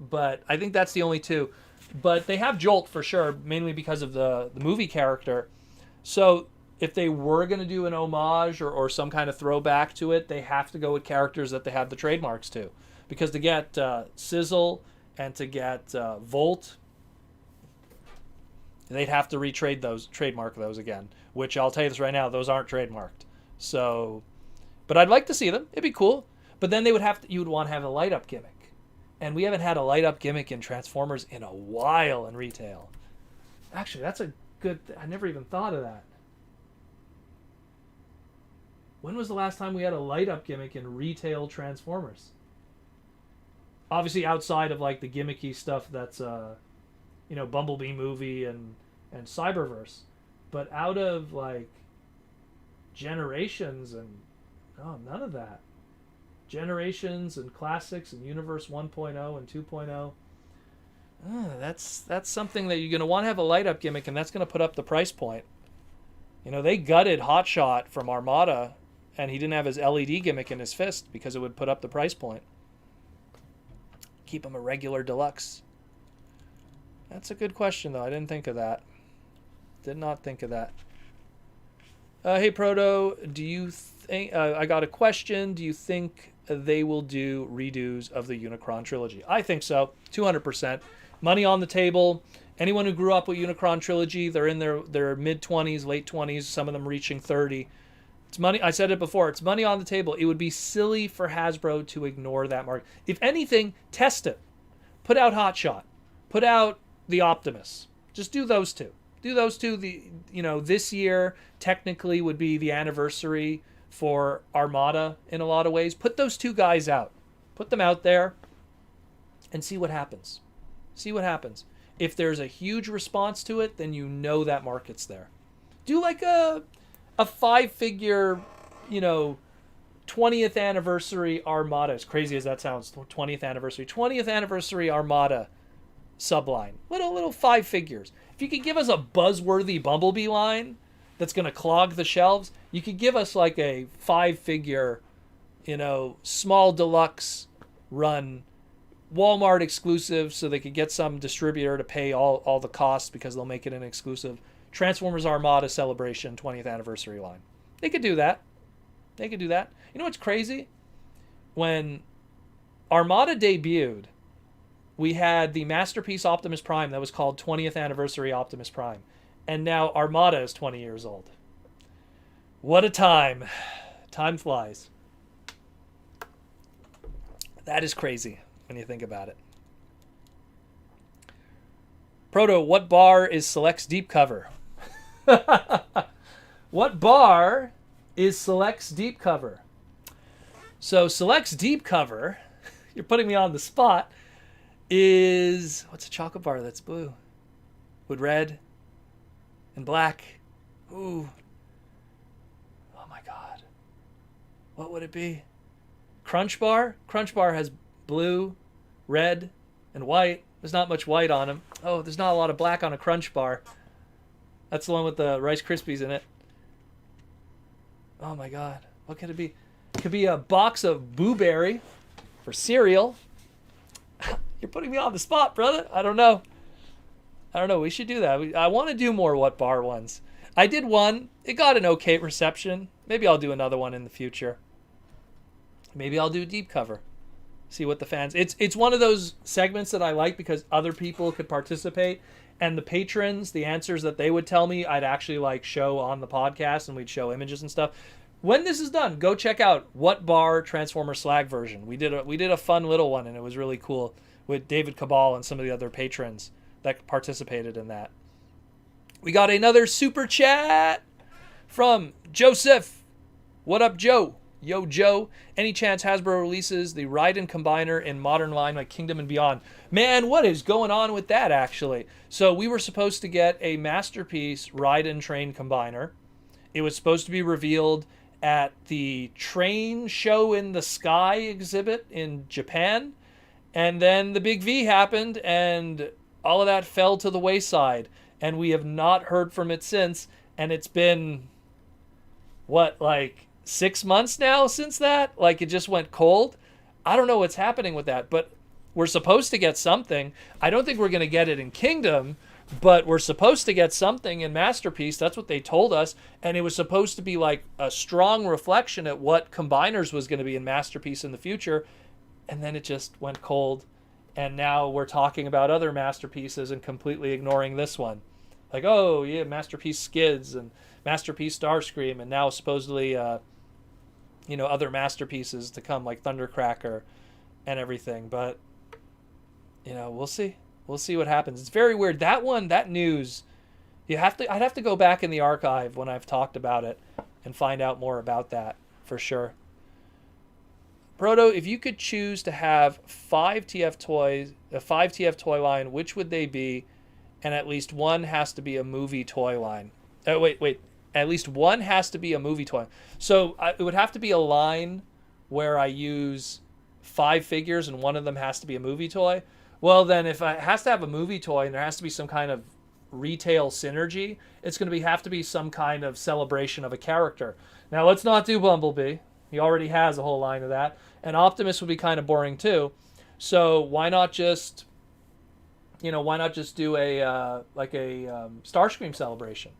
But I think that's the only two. But they have Jolt for sure, mainly because of the movie character. So if they were going to do an homage or some kind of throwback to it, they have to go with characters that they have the trademarks to. Because to get Sizzle and to get Volt, they'd have to trademark those again. Which I'll tell you this right now, those aren't trademarked. So, but I'd like to see them. It'd be cool. But then you would want to have a light up gimmick. And we haven't had a light up gimmick in Transformers in a while in retail. Actually, that's a good... I never even thought of that. When was the last time we had a light up gimmick in retail Transformers? Obviously outside of like the gimmicky stuff that's Bumblebee movie and Cyberverse. But out of like Generations and none of that. Generations and Classics and Universe 1.0 and 2.0. That's something that you're going to want to have a light up gimmick, and that's going to put up the price point. You know, they gutted Hotshot from Armada, and he didn't have his LED gimmick in his fist because it would put up the price point. Keep him a regular deluxe. That's a good question, though. I didn't think of that. Did not think of that. Hey, Proto, do you think... I got a question. Do you think they will do redos of the Unicron trilogy? I think so. 200%. Money on the table. Anyone who grew up with Unicron trilogy, they're in their mid-20s, late 20s, some of them reaching 30. It's money. I said it before. It's money on the table. It would be silly for Hasbro to ignore that market. If anything, test it. Put out Hotshot. Put out the Optimus. Just do those two. Do those two. This year technically would be the anniversary for Armada in a lot of ways. Put those two guys out. Put them out there and see what happens. See what happens. If there's a huge response to it, then you know that market's there. Do like a 5-figure, 20th anniversary Armada. As crazy as that sounds, 20th anniversary Armada subline. Little 5 figures. If you could give us a Buzzworthy Bumblebee line that's going to clog the shelves, you could give us like a 5-figure, small deluxe run, Walmart exclusive, so they could get some distributor to pay all the costs because they'll make it an exclusive Transformers Armada Celebration 20th anniversary line. They could do that. They could do that. You know what's crazy? When Armada debuted, we had the Masterpiece Optimus Prime that was called 20th Anniversary Optimus Prime. And now Armada is 20 years old. What a time. Time flies. That is crazy when you think about it. Proto, what bar is Select's deep cover? What bar is Select's deep cover? So Select's deep cover, you're putting me on the spot, is... What's a chocolate bar that's blue? With red and black. Ooh. Oh my god. What would it be? Crunch bar? Crunch bar has blue, red, and white. There's not much white on them. Oh, there's not a lot of black on a Crunch bar. That's the one with the Rice Krispies in it. Oh my god. What could it be? It could be a box of Boo Berry for cereal. You're putting me on the spot, brother. I don't know. We should do that. I want to do more what bar ones. I did one. It got an okay reception. Maybe I'll do another one in the future. Maybe I'll do a deep cover. See what the fans... It's one of those segments that I like because other people could participate. And the patrons, the answers that they would tell me, I'd actually show on the podcast and we'd show images and stuff. When this is done, go check out What Bar Transformer Slag version. We did a fun little one and it was really cool with David Cabal and some of the other patrons that participated in that. We got another super chat from Joseph. What up, Joe? Yo, Joe. Any chance Hasbro releases the Raiden Combiner in modern line like Kingdom and Beyond? Man, what is going on with that, actually? So we were supposed to get a Masterpiece Raiden Train Combiner. It was supposed to be revealed at the Train Show in the Sky exhibit in Japan. And then the Big V happened, and all of that fell to the wayside. And we have not heard from it since. And it's been, 6 months now since that? It just went cold? I don't know what's happening with that, but we're supposed to get something. I don't think we're going to get it in Kingdom, but we're supposed to get something in Masterpiece. That's what they told us. And it was supposed to be a strong reflection at what Combiners was going to be in Masterpiece in the future. And then it just went cold. And now we're talking about other Masterpieces and completely ignoring this one. Oh, yeah, Masterpiece Skids and Masterpiece Starscream. And now supposedly, other Masterpieces to come like Thundercracker and everything. But, we'll see. We'll see what happens. It's very weird. That one, that news, I'd have to go back in the archive when I've talked about it and find out more about that for sure. Proto, if you could choose to have 5 TF toys, a 5 TF toy line, which would they be? And at least one has to be a movie toy line. Wait. At least one has to be a movie toy. So it would have to be a line where I use 5 figures and one of them has to be a movie toy. Well, then if it has to have a movie toy and there has to be some kind of retail synergy, it's going to have to be some kind of celebration of a character. Now, let's not do Bumblebee. He already has a whole line of that. And Optimus would be kind of boring too. So why not just why not just do a like a Starscream celebration?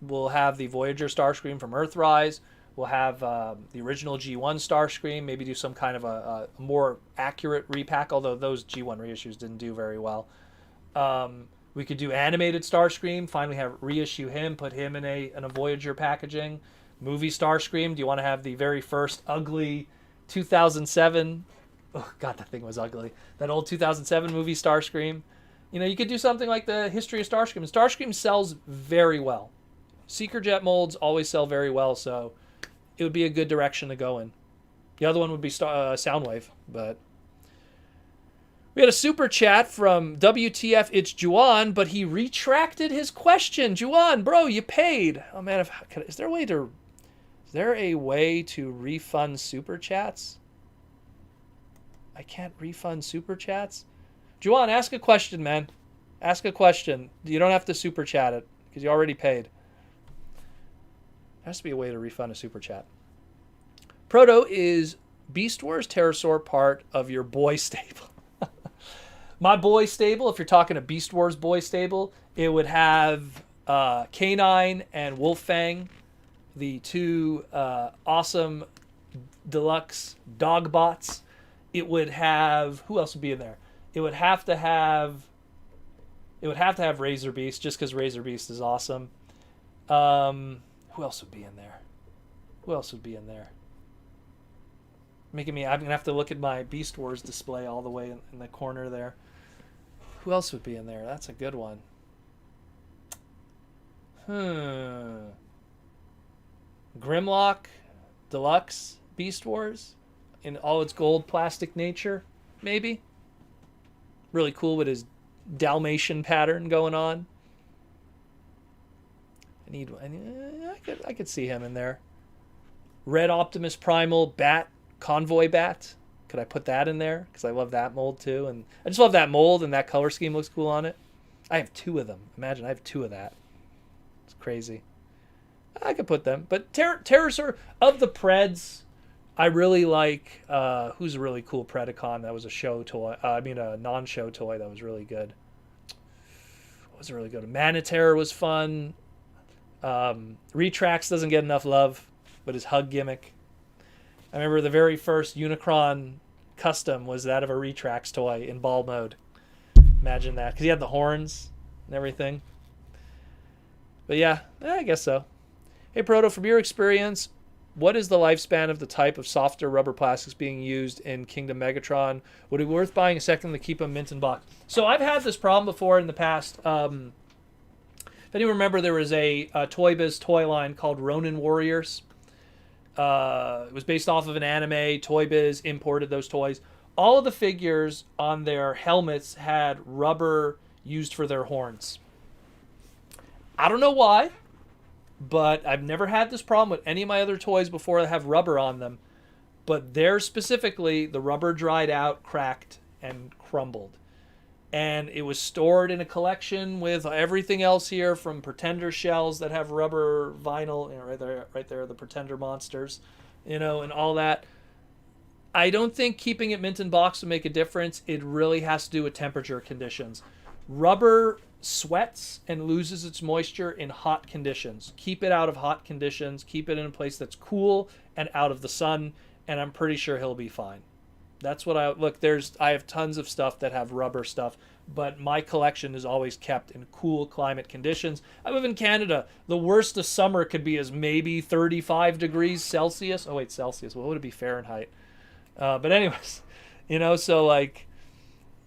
We'll have the Voyager Starscream from Earthrise. We'll have the original G1 Starscream. Maybe do some kind of a more accurate repack, although those G1 reissues didn't do very well. We could do animated Starscream. Finally, have reissue him, put him in a Voyager packaging. Movie Starscream. Do you want to have the very first ugly 2007? Oh God, that thing was ugly. That old 2007 movie Starscream. You could do something like the history of Starscream. Starscream sells very well. Seeker Jet molds always sell very well, so it would be a good direction to go in. The other one would be Soundwave, but we had a super chat from WTF It's Juan, but he retracted his question. Juan, bro, you paid. Oh man, is there a way to refund super chats? I can't refund super chats. Juan, ask a question, man. Ask a question. You don't have to super chat it because you already paid. There has to be a way to refund a super chat. Proto, is Beast Wars Pterosaur part of your boy stable? My boy stable, if you're talking a Beast Wars boy stable, it would have K9 and Wolffang, the two awesome deluxe dog bots. It would have, who else would be in there? It would have to have Razor Beast, just because Razor Beast is awesome. Who else would be in there? I'm going to have to look at my Beast Wars display all the way in the corner there. Who else would be in there? That's a good one. Grimlock Deluxe Beast Wars in all its gold plastic nature, maybe. Really cool with his Dalmatian pattern going on. I could see him in there. Red Optimus Primal Bat Convoy Bat. Could I put that in there? Because I love that mold too, and I just love that mold, and that color scheme looks cool on it. I have 2 of them. Imagine I have 2 of that. It's crazy. I could put them, but Pterosaur of the Preds, I really like. Who's a really cool Predacon that was a show toy? A non-show toy that was really good. What was really good? Maniterra was fun. Retrax doesn't get enough love, but his hug gimmick. I remember the very first Unicron custom was that of a Retrax toy in ball mode. Imagine that, because he had the horns and everything. But yeah, I guess so. Hey Proto, from your experience, what is the lifespan of the type of softer rubber plastics being used in Kingdom Megatron? Would it be worth buying a second to keep them mint in box? So I've had this problem before in the past. If anyone remember, there was a Toy Biz toy line called Ronin Warriors. It was based off of an anime. Toy Biz imported those toys. All of the figures on their helmets had rubber used for their horns. I don't know why, but I've never had this problem with any of my other toys before that have rubber on them. But theirs specifically, the rubber dried out, cracked, and crumbled. And it was stored in a collection with everything else here, from Pretender shells that have rubber vinyl, right there, the Pretender monsters, and all that. I don't think keeping it mint in box would make a difference. It really has to do with temperature conditions. Rubber sweats and loses its moisture in hot conditions. Keep it out of hot conditions. Keep it in a place that's cool and out of the sun, and I'm pretty sure he'll be fine. That's what I have tons of stuff that have rubber stuff, but my collection is always kept in cool climate conditions. I live in Canada. The worst of summer could be as maybe 35 degrees Celsius. Oh wait, Celsius. What would it be Fahrenheit? But anyways, so like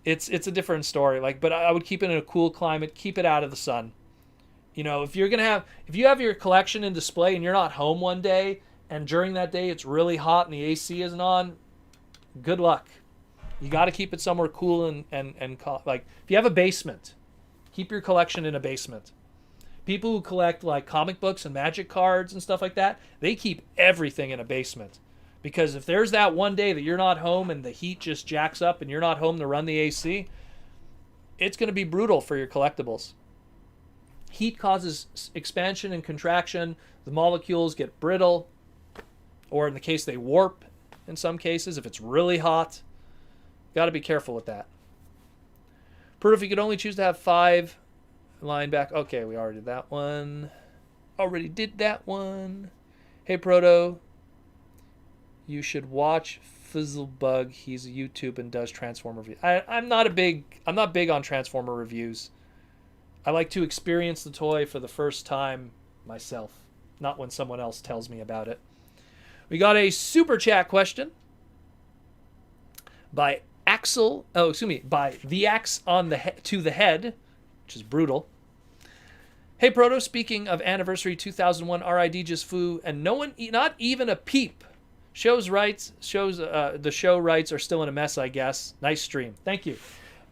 it's a different story. But I would keep it in a cool climate, keep it out of the sun. If you have your collection in display and you're not home one day, and during that day it's really hot and the AC isn't on, good luck. You got to keep it somewhere cool and if you have a basement, keep your collection in a basement. People who collect like comic books and magic cards and stuff like that, they keep everything in a basement. Because if there's that one day that you're not home and the heat just jacks up and you're not home to run the AC, it's going to be brutal for your collectibles. Heat causes expansion and contraction. The molecules get brittle, or in the case they warp in some cases if it's really hot. Got to be careful with that. Proto, if you could only choose to have 5 linebacker. Okay, we already did that one. Hey, Proto, you should watch Fizzlebug. He's a YouTube and does Transformer reviews. I'm not big on Transformer reviews. I like to experience the toy for the first time myself, not when someone else tells me about it. We got a super chat question by by the axe on to the head, which is brutal. Hey Proto, speaking of anniversary 2001 RID just flew, and no one, not even a peep. The show rights are still in a mess, I guess. Nice stream, thank you.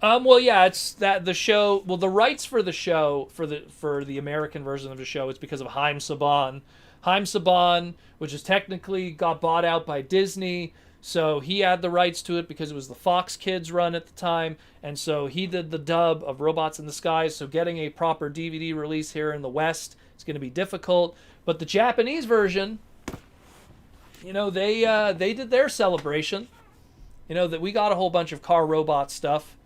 Well, yeah, it's that the show. Well, the rights for the show for the American version of the show is because of Haim Saban. Haim Saban, which is technically got bought out by Disney, so he had the rights to it because it was the Fox Kids run at the time, and so he did the dub of Robots in the Skies. So getting a proper DVD release here in the West is going to be difficult. But the Japanese version, you know, they did their celebration. You know that we got a whole bunch of car robot stuff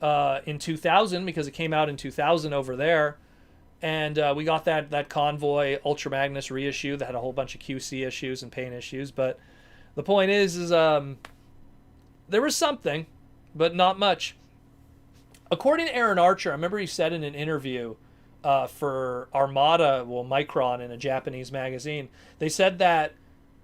in 2000 because it came out in 2000 over there. And we got that Convoy Ultra Magnus reissue that had a whole bunch of QC issues and paint issues. But the point is there was something, but not much. According to Aaron Archer, I remember he said in an interview for Armada, Micron in a Japanese magazine, they said that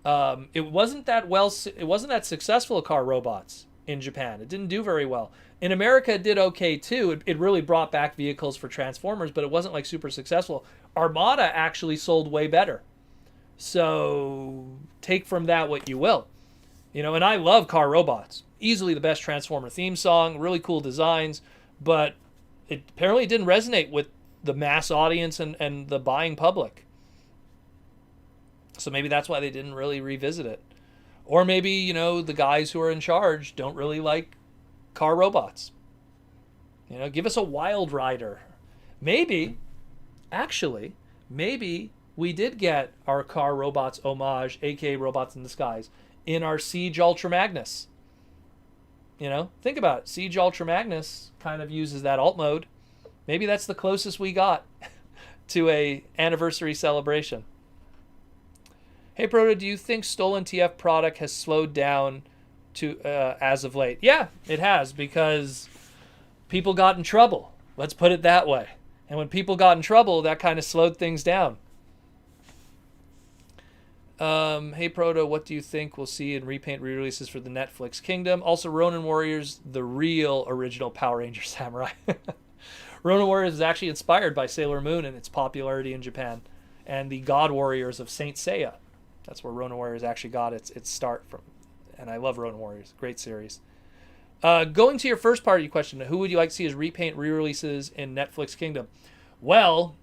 it wasn't that successful at car robots in Japan. It didn't do very well. In America, it did okay too. It really brought back vehicles for Transformers, but it wasn't like super successful. Armada actually sold way better. So take from that what you will. You know, and I love car robots. Easily the best Transformer theme song, really cool designs, but it apparently didn't resonate with the mass audience and the buying public. So maybe that's why they didn't really revisit it. Or maybe, you know, the guys who are in charge don't really like car robots. You know, give us a Wild Rider. Maybe we did get our car robots homage, aka Robots in the Skies, in our Siege Ultra Magnus. You know, think about it. Siege Ultra Magnus kind of uses that alt mode. Maybe that's the closest we got to a anniversary celebration. Hey Proto, do you think stolen TF product has slowed down to as of late? Yeah, it has, because people got in trouble. Let's put it that way. And when people got in trouble, that kind of slowed things down. Hey Proto, what do you think we'll see in repaint re-releases for the Netflix Kingdom? Also, Ronin Warriors, the real original Power Ranger Samurai. Ronin Warriors is actually inspired by Sailor Moon and its popularity in Japan, and the God Warriors of Saint Seiya. That's where Ronin Warriors actually got its start from. And I love Ronin Warriors. Great series. Going to your first part of your question, who would you like to see as repaint re-releases in Netflix Kingdom? Well,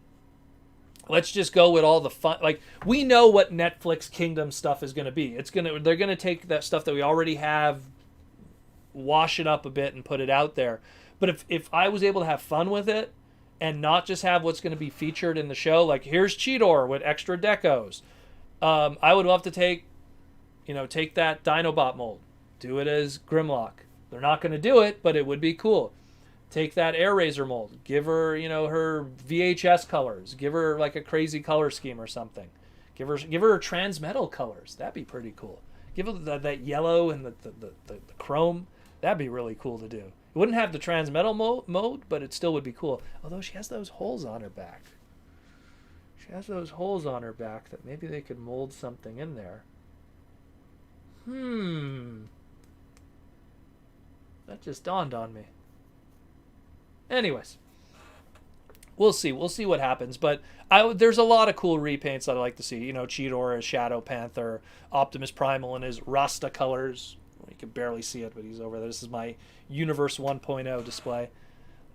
let's just go with all the fun. Like, we know what Netflix Kingdom stuff is going to be. They're going to take that stuff that we already have, wash it up a bit, and put it out there. But if I was able to have fun with it and not just have what's going to be featured in the show, like here's Cheetor with extra decos, I would love to take that Dinobot mold, do it as Grimlock. They're not going to do it, but it would be cool. Take that Air Razor mold, give her, her VHS colors, give her like a crazy color scheme or something. Give her Transmetal colors. That'd be pretty cool. Give her that yellow and the chrome. That'd be really cool to do. It wouldn't have the Transmetal mode, but it still would be cool. Although she has those holes on her back. She has those holes on her back that maybe they could mold something in there. That just dawned on me. Anyways, we'll see. We'll see what happens. But there's a lot of cool repaints I'd like to see. Cheetor as Shadow Panther, Optimus Primal in his Rasta colors. You can barely see it, but he's over there. This is my Universe 1.0 display.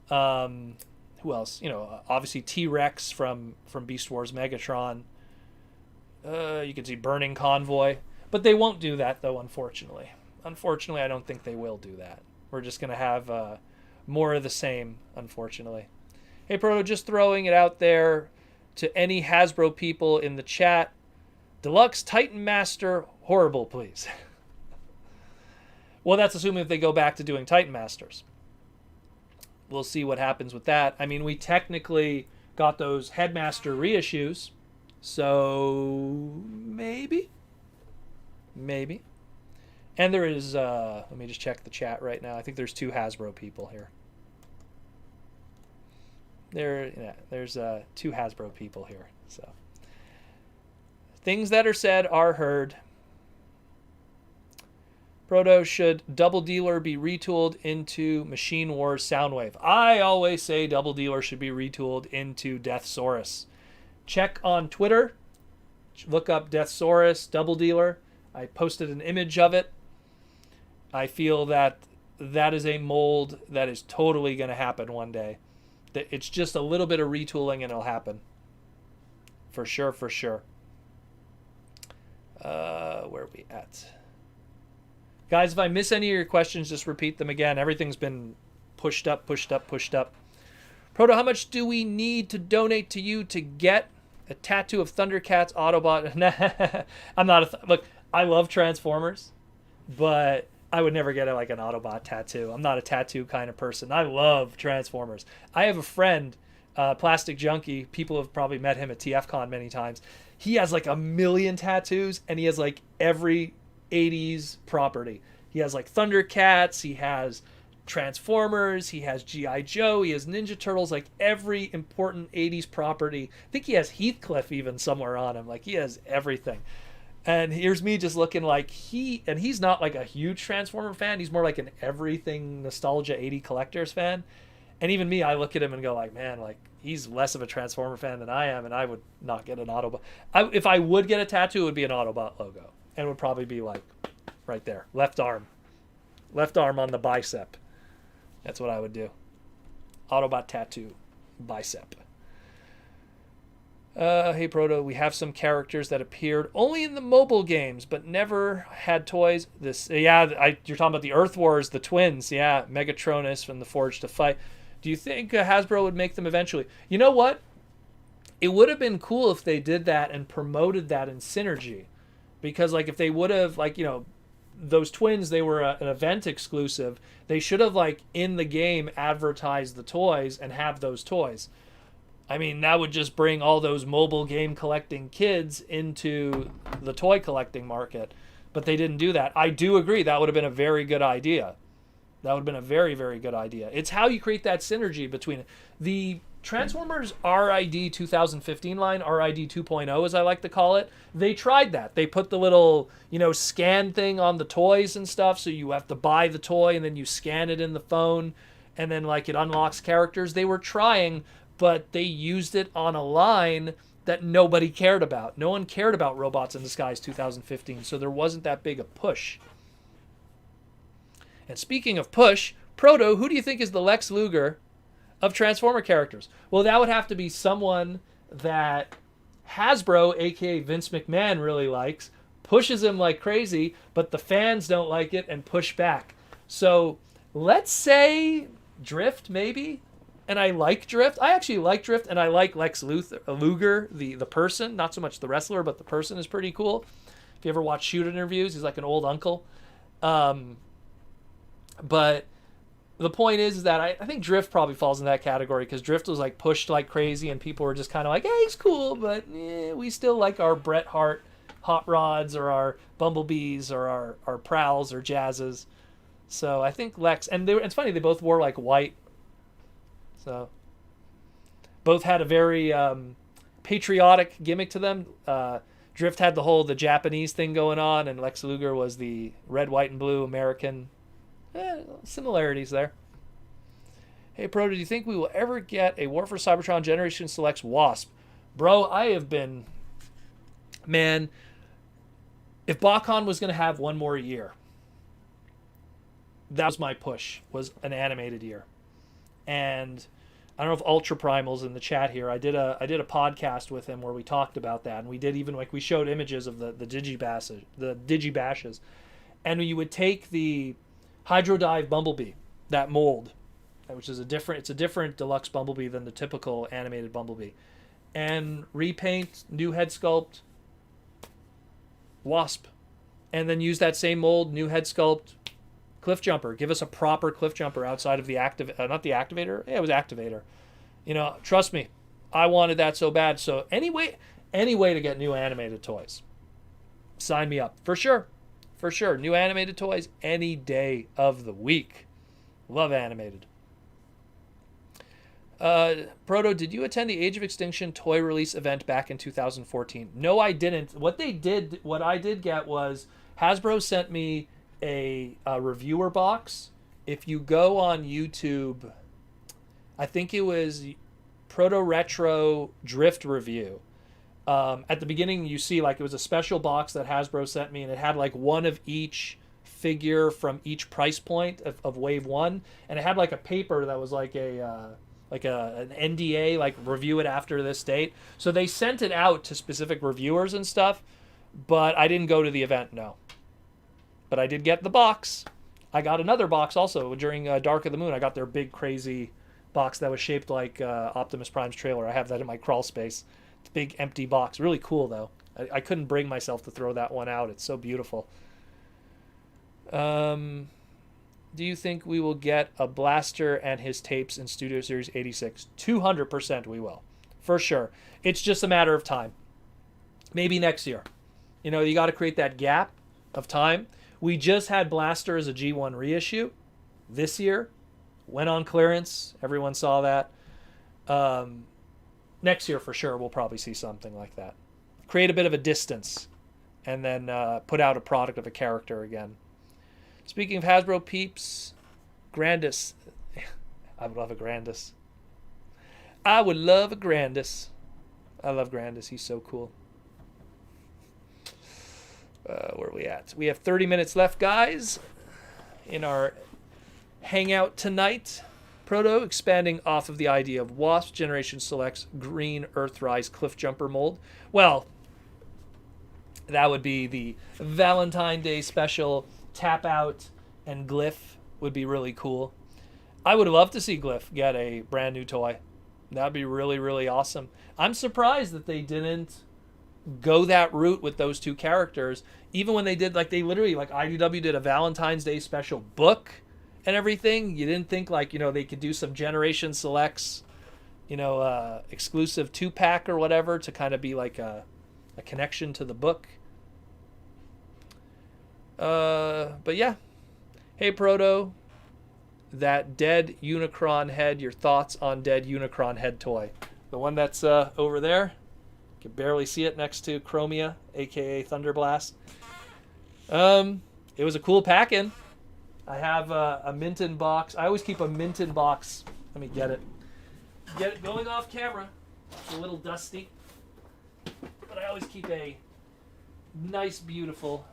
Who else? Obviously T-Rex from Beast Wars Megatron. You can see Burning Convoy. But they won't do that, though, unfortunately. Unfortunately, I don't think they will do that. We're just going to have more of the same, unfortunately. Hey, Proto, just throwing it out there to any Hasbro people in the chat. Deluxe Titan Master, horrible, please. Well, that's assuming if they go back to doing Titan Masters. we'll see what happens with that. I mean, we technically got those Headmaster reissues, so maybe. And there is, let me just check the chat right now. I think there's 2 Hasbro people here. There's 2 Hasbro people here. So things that are said are heard. Proto, should Double Dealer be retooled into Machine Wars Soundwave? I always say Double Dealer should be retooled into Deathsaurus. Check on Twitter. Look up Deathsaurus Double Dealer. I posted an image of it. I feel that that is a mold that is totally going to happen one day. It's just a little bit of retooling and it'll happen. For sure, for sure. Where are we at? Guys, if I miss any of your questions, just repeat them again. Everything's been pushed up. Proto, how much do we need to donate to you to get a tattoo of Thundercats Autobot? I'm not look, I love Transformers, but I would never get an Autobot tattoo. I'm not a tattoo kind of person. I love Transformers. I have a friend, Plastic Junkie. People have probably met him at TFCon many times. He has like 1 million tattoos, and he has like every 80s property. He has like Thundercats, he has Transformers, he has G.I. Joe, he has Ninja Turtles, like every important 80s property. I think he has Heathcliff even somewhere on him. Like he has everything. And here's me just looking like he's not like a huge Transformer fan. He's more like an everything nostalgia 80 collectors fan. And even me, I look at him and go like, man, like he's less of a Transformer fan than I am, and I would not get an Autobot. If I would get a tattoo, it would be an Autobot logo. And it would probably be like right there, left arm on the bicep. That's what I would do. Autobot tattoo, bicep. Hey Proto, we have some characters that appeared only in the mobile games but never had toys. You're talking about the Earth Wars, the twins, yeah, Megatronus from the Forged to Fight. Do you think Hasbro would make them eventually? You know what? It would have been cool if they did that and promoted that in Synergy. Because like if they would have those twins, they were an event exclusive. They should have like in the game advertised the toys and have those toys. I mean, that would just bring all those mobile game collecting kids into the toy collecting market. But they didn't do that. I do agree that would have been a very good idea. That would have been a very, very good idea. It's how you create that synergy between the Transformers RID 2015 line, RID 2.0 as I like to call it. They tried that. They put the little, scan thing on the toys and stuff, so you have to buy the toy and then you scan it in the phone and then like it unlocks characters. They were trying, but they used it on a line that nobody cared about. No one cared about Robots in Disguise 2015, so there wasn't that big a push. And speaking of push, Proto, who do you think is the Lex Luger of Transformer characters? Well, that would have to be someone that Hasbro, aka Vince McMahon, really likes, pushes him like crazy, but the fans don't like it and push back. So let's say Drift, maybe. And I like Drift. I actually like Drift, and I like Lex Luger, the person. Not so much the wrestler, but the person is pretty cool. If you ever watch shoot interviews, he's like an old uncle. But the point is that I think Drift probably falls in that category because Drift was like pushed like crazy and people were just kind of like, hey, he's cool, but we still like our Bret Hart Hot Rods or our Bumblebees or our Prowls or Jazzes. So I think Lex, and it's funny, they both wore like white. So both had a very patriotic gimmick to them. Drift had the Japanese thing going on, and Lex Luger was the red, white, and blue American. Similarities there. Hey, Proto, do you think we will ever get a War for Cybertron Generation Selects Wasp? Bro, I have been... Man, if Bakon was going to have one more year, that was my push, was an animated year. And I don't know if Ultra Primal's in the chat here. I did a podcast with him where we talked about that, and we did even we showed images of the Digibashes, and you would take the Hydrodive Bumblebee, that mold, which is a different deluxe Bumblebee than the typical animated Bumblebee, and repaint, new head sculpt, Wasp, and then use that same mold, new head sculpt, Cliff Jumper. Give us a proper Cliff Jumper outside of the not the Activator. Yeah, it was Activator. You know, trust me, I wanted that so bad. So any way to get new animated toys, sign me up for sure. For sure, new animated toys any day of the week. Love animated. Proto, did you attend the Age of Extinction toy release event back in 2014? No, I didn't. What I did get was Hasbro sent me a reviewer box. If you go on YouTube, I think it was Proto Retro Drift Review. At the beginning, you see like it was a special box that Hasbro sent me, and it had like one of each figure from each price point of Wave 1, and it had like a paper that was like an NDA, like review it after this date. So they sent it out to specific reviewers and stuff, but I didn't go to the event, no. But I did get the box. I got another box also during Dark of the Moon. I got their big crazy box that was shaped like Optimus Prime's trailer. I have that in my crawl space. It's a big empty box. Really cool though. I couldn't bring myself to throw that one out. It's so beautiful. Do you think we will get a Blaster and his tapes in Studio Series 86? 200% we will. For sure. It's just a matter of time. Maybe next year. You know, you got to create that gap of time. We just had Blaster as a G1 reissue this year. Went on clearance. Everyone saw that. Next year, for sure, we'll probably see something like that. Create a bit of a distance and then put out a product of a character again. Speaking of Hasbro peeps, Grandis. I would love a Grandis. I would love a Grandis. I love Grandis. He's so cool. Where are we at? We have 30 minutes left, guys, in our hangout tonight. Proto, expanding off of the idea of Wasp, Generation Select's Green Earthrise Cliff Jumper mold. Well, that would be the Valentine's Day special. Tap Out and Glyph would be really cool. I would love to see Glyph get a brand new toy. That'd be really, really awesome. I'm surprised that they didn't go that route with those two characters. Even when they did, like, they literally, like, IDW did a Valentine's Day special book and everything. You didn't think, like, you know, they could do some Generation Selects, you know, exclusive 2-pack or whatever to kind of be like a connection to the book. But yeah. Hey, Proto, that dead Unicron head, your thoughts on dead Unicron head toy? The one that's over there. You can barely see it next to Chromia, aka Thunderblast. It was a cool pack-in. I have a Minton box. I always keep a Minton box. Let me get it. Get it going off camera. It's a little dusty. But I always keep a nice, beautiful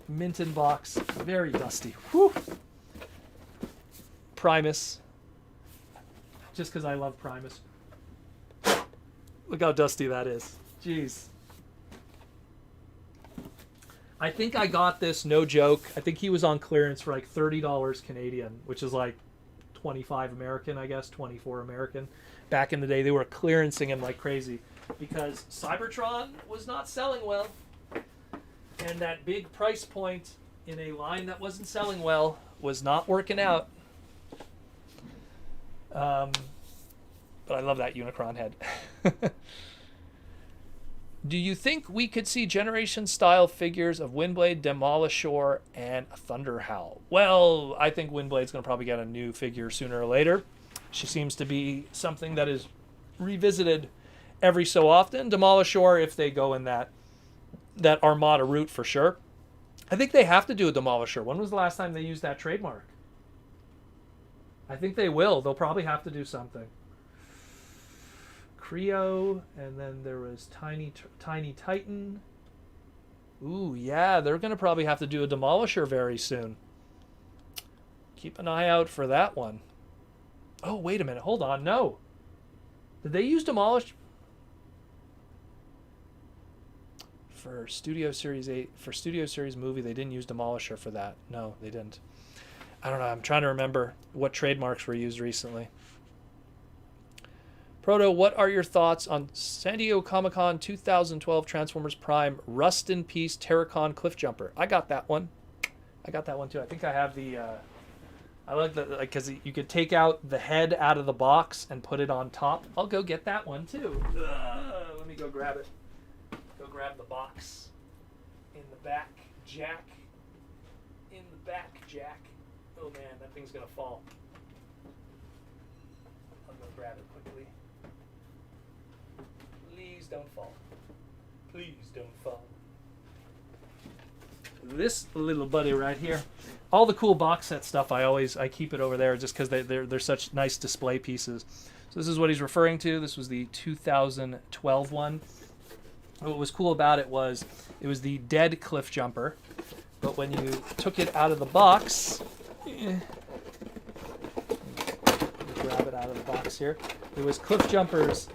Minton box. Very dusty. Whew. Primus. Just because I love Primus. Look how dusty that is. Jeez. I think I got this, no joke. I think he was on clearance for like $30 Canadian, which is like 25 American, I guess, 24 American. Back in the day, they were clearancing him like crazy because Cybertron was not selling well. And that big price point in a line that wasn't selling well was not working out. But I love that Unicron head. Do you think we could see Generation-style figures of Windblade, Demolishor, and Thunderhowl? Well, I think Windblade's going to probably get a new figure sooner or later. She seems to be something that is revisited every so often. Demolishor, if they go in that Armada route, for sure. I think they have to do a Demolisher. When was the last time they used that trademark? I think they will. They'll probably have to do something. Creo, and then there was Tiny Titan. Ooh, yeah, they're going to probably have to do a Demolisher very soon. Keep an eye out for that one. Oh, wait a minute. Hold on. No. Did they use Demolish? For Studio Series 8, for Studio Series movie, they didn't use Demolisher for that. No, they didn't. I don't know. I'm trying to remember what trademarks were used recently. Proto, what are your thoughts on San Diego Comic-Con 2012 Transformers Prime Rust in Peace Terracon Cliff Jumper? I got that one. I got that one too. I think I have the. I like that because you could take out the head out of the box and put it on top. I'll go get that one too. Let me go grab it. Go grab the box. In the back, Jack. In the back, Jack. Oh man, that thing's gonna fall. I'll go grab it quickly. Please don't fall. Please don't fall. This little buddy right here. All the cool box set stuff, I keep it over there just because they're such nice display pieces. So this is what he's referring to. This was the 2012 one. What was cool about it was the dead Cliff Jumper, but when you took it out of the box, grab it out of the box here. It was Cliff Jumper's.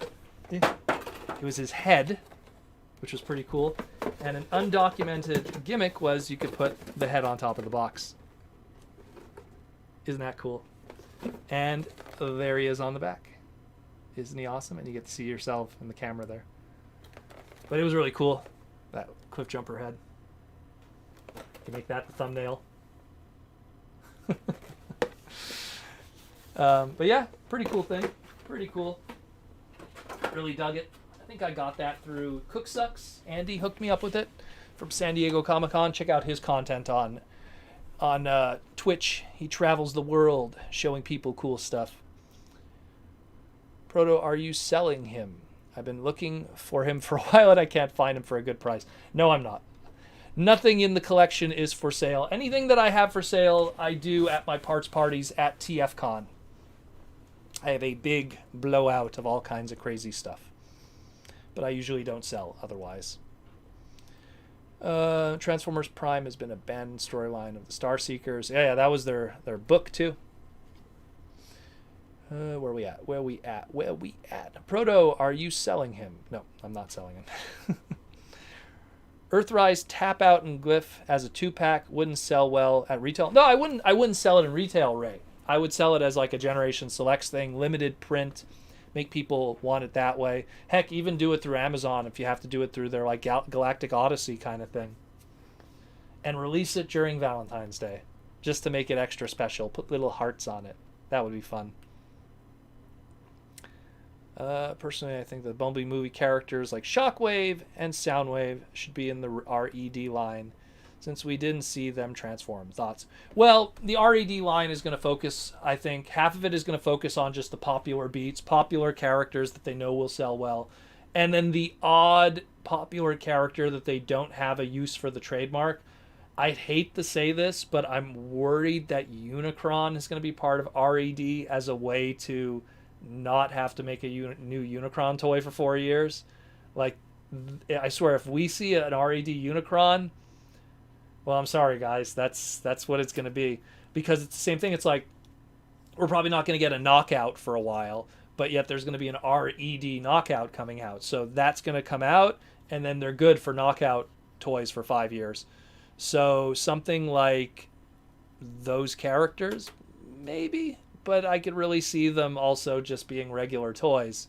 It was his head, which was pretty cool. And an undocumented gimmick was you could put the head on top of the box. Isn't that cool? And there he is on the back. Isn't he awesome? And you get to see yourself in the camera there. But it was really cool, that Cliff Jumper head. You make that the thumbnail. But yeah, pretty cool thing. Pretty cool. Really dug it. I think I got that through Cook Sucks. Andy hooked me up with it from San Diego Comic-Con. Check out his content on Twitch. He travels the world showing people cool stuff. Proto, are you selling him? I've been looking for him for a while and I can't find him for a good price. No, I'm not. Nothing in the collection is for sale. Anything that I have for sale, I do at my parts parties at TFCon. I have a big blowout of all kinds of crazy stuff. But I usually don't sell otherwise. Transformers Prime has been abandoned storyline of the Star Seekers. Yeah, that was their book too. Where we at? Where we at? Proto, are you selling him? No, I'm not selling him. Earthrise Tap Out and Glyph as a 2-pack wouldn't sell well at retail. No, I wouldn't sell it in retail, Ray. I would sell it as like a Generation Selects thing, limited print, make people want it that way. Heck, even do it through Amazon if you have to do it through their like Galactic Odyssey kind of thing. And release it during Valentine's Day, just to make it extra special. Put little hearts on it. That would be fun. Personally, I think the Bumblebee movie characters like Shockwave and Soundwave should be in the RED line, since we didn't see them transform. Thoughts? Well, the RED line is going to focus, I think, half of it is going to focus on just the popular beats, popular characters that they know will sell well, and then the odd popular character that they don't have a use for the trademark. I'd hate to say this, but I'm worried that Unicron is going to be part of RED as a way to not have to make a new Unicron toy for 4 years. Like, I swear, if we see an RED Unicron, well, I'm sorry, guys, that's what it's going to be. Because it's the same thing. It's like, we're probably not going to get a Knockout for a while, but yet there's going to be an RED Knockout coming out. So that's going to come out, and then they're good for Knockout toys for 5 years. So something like those characters, maybe, but I could really see them also just being regular toys.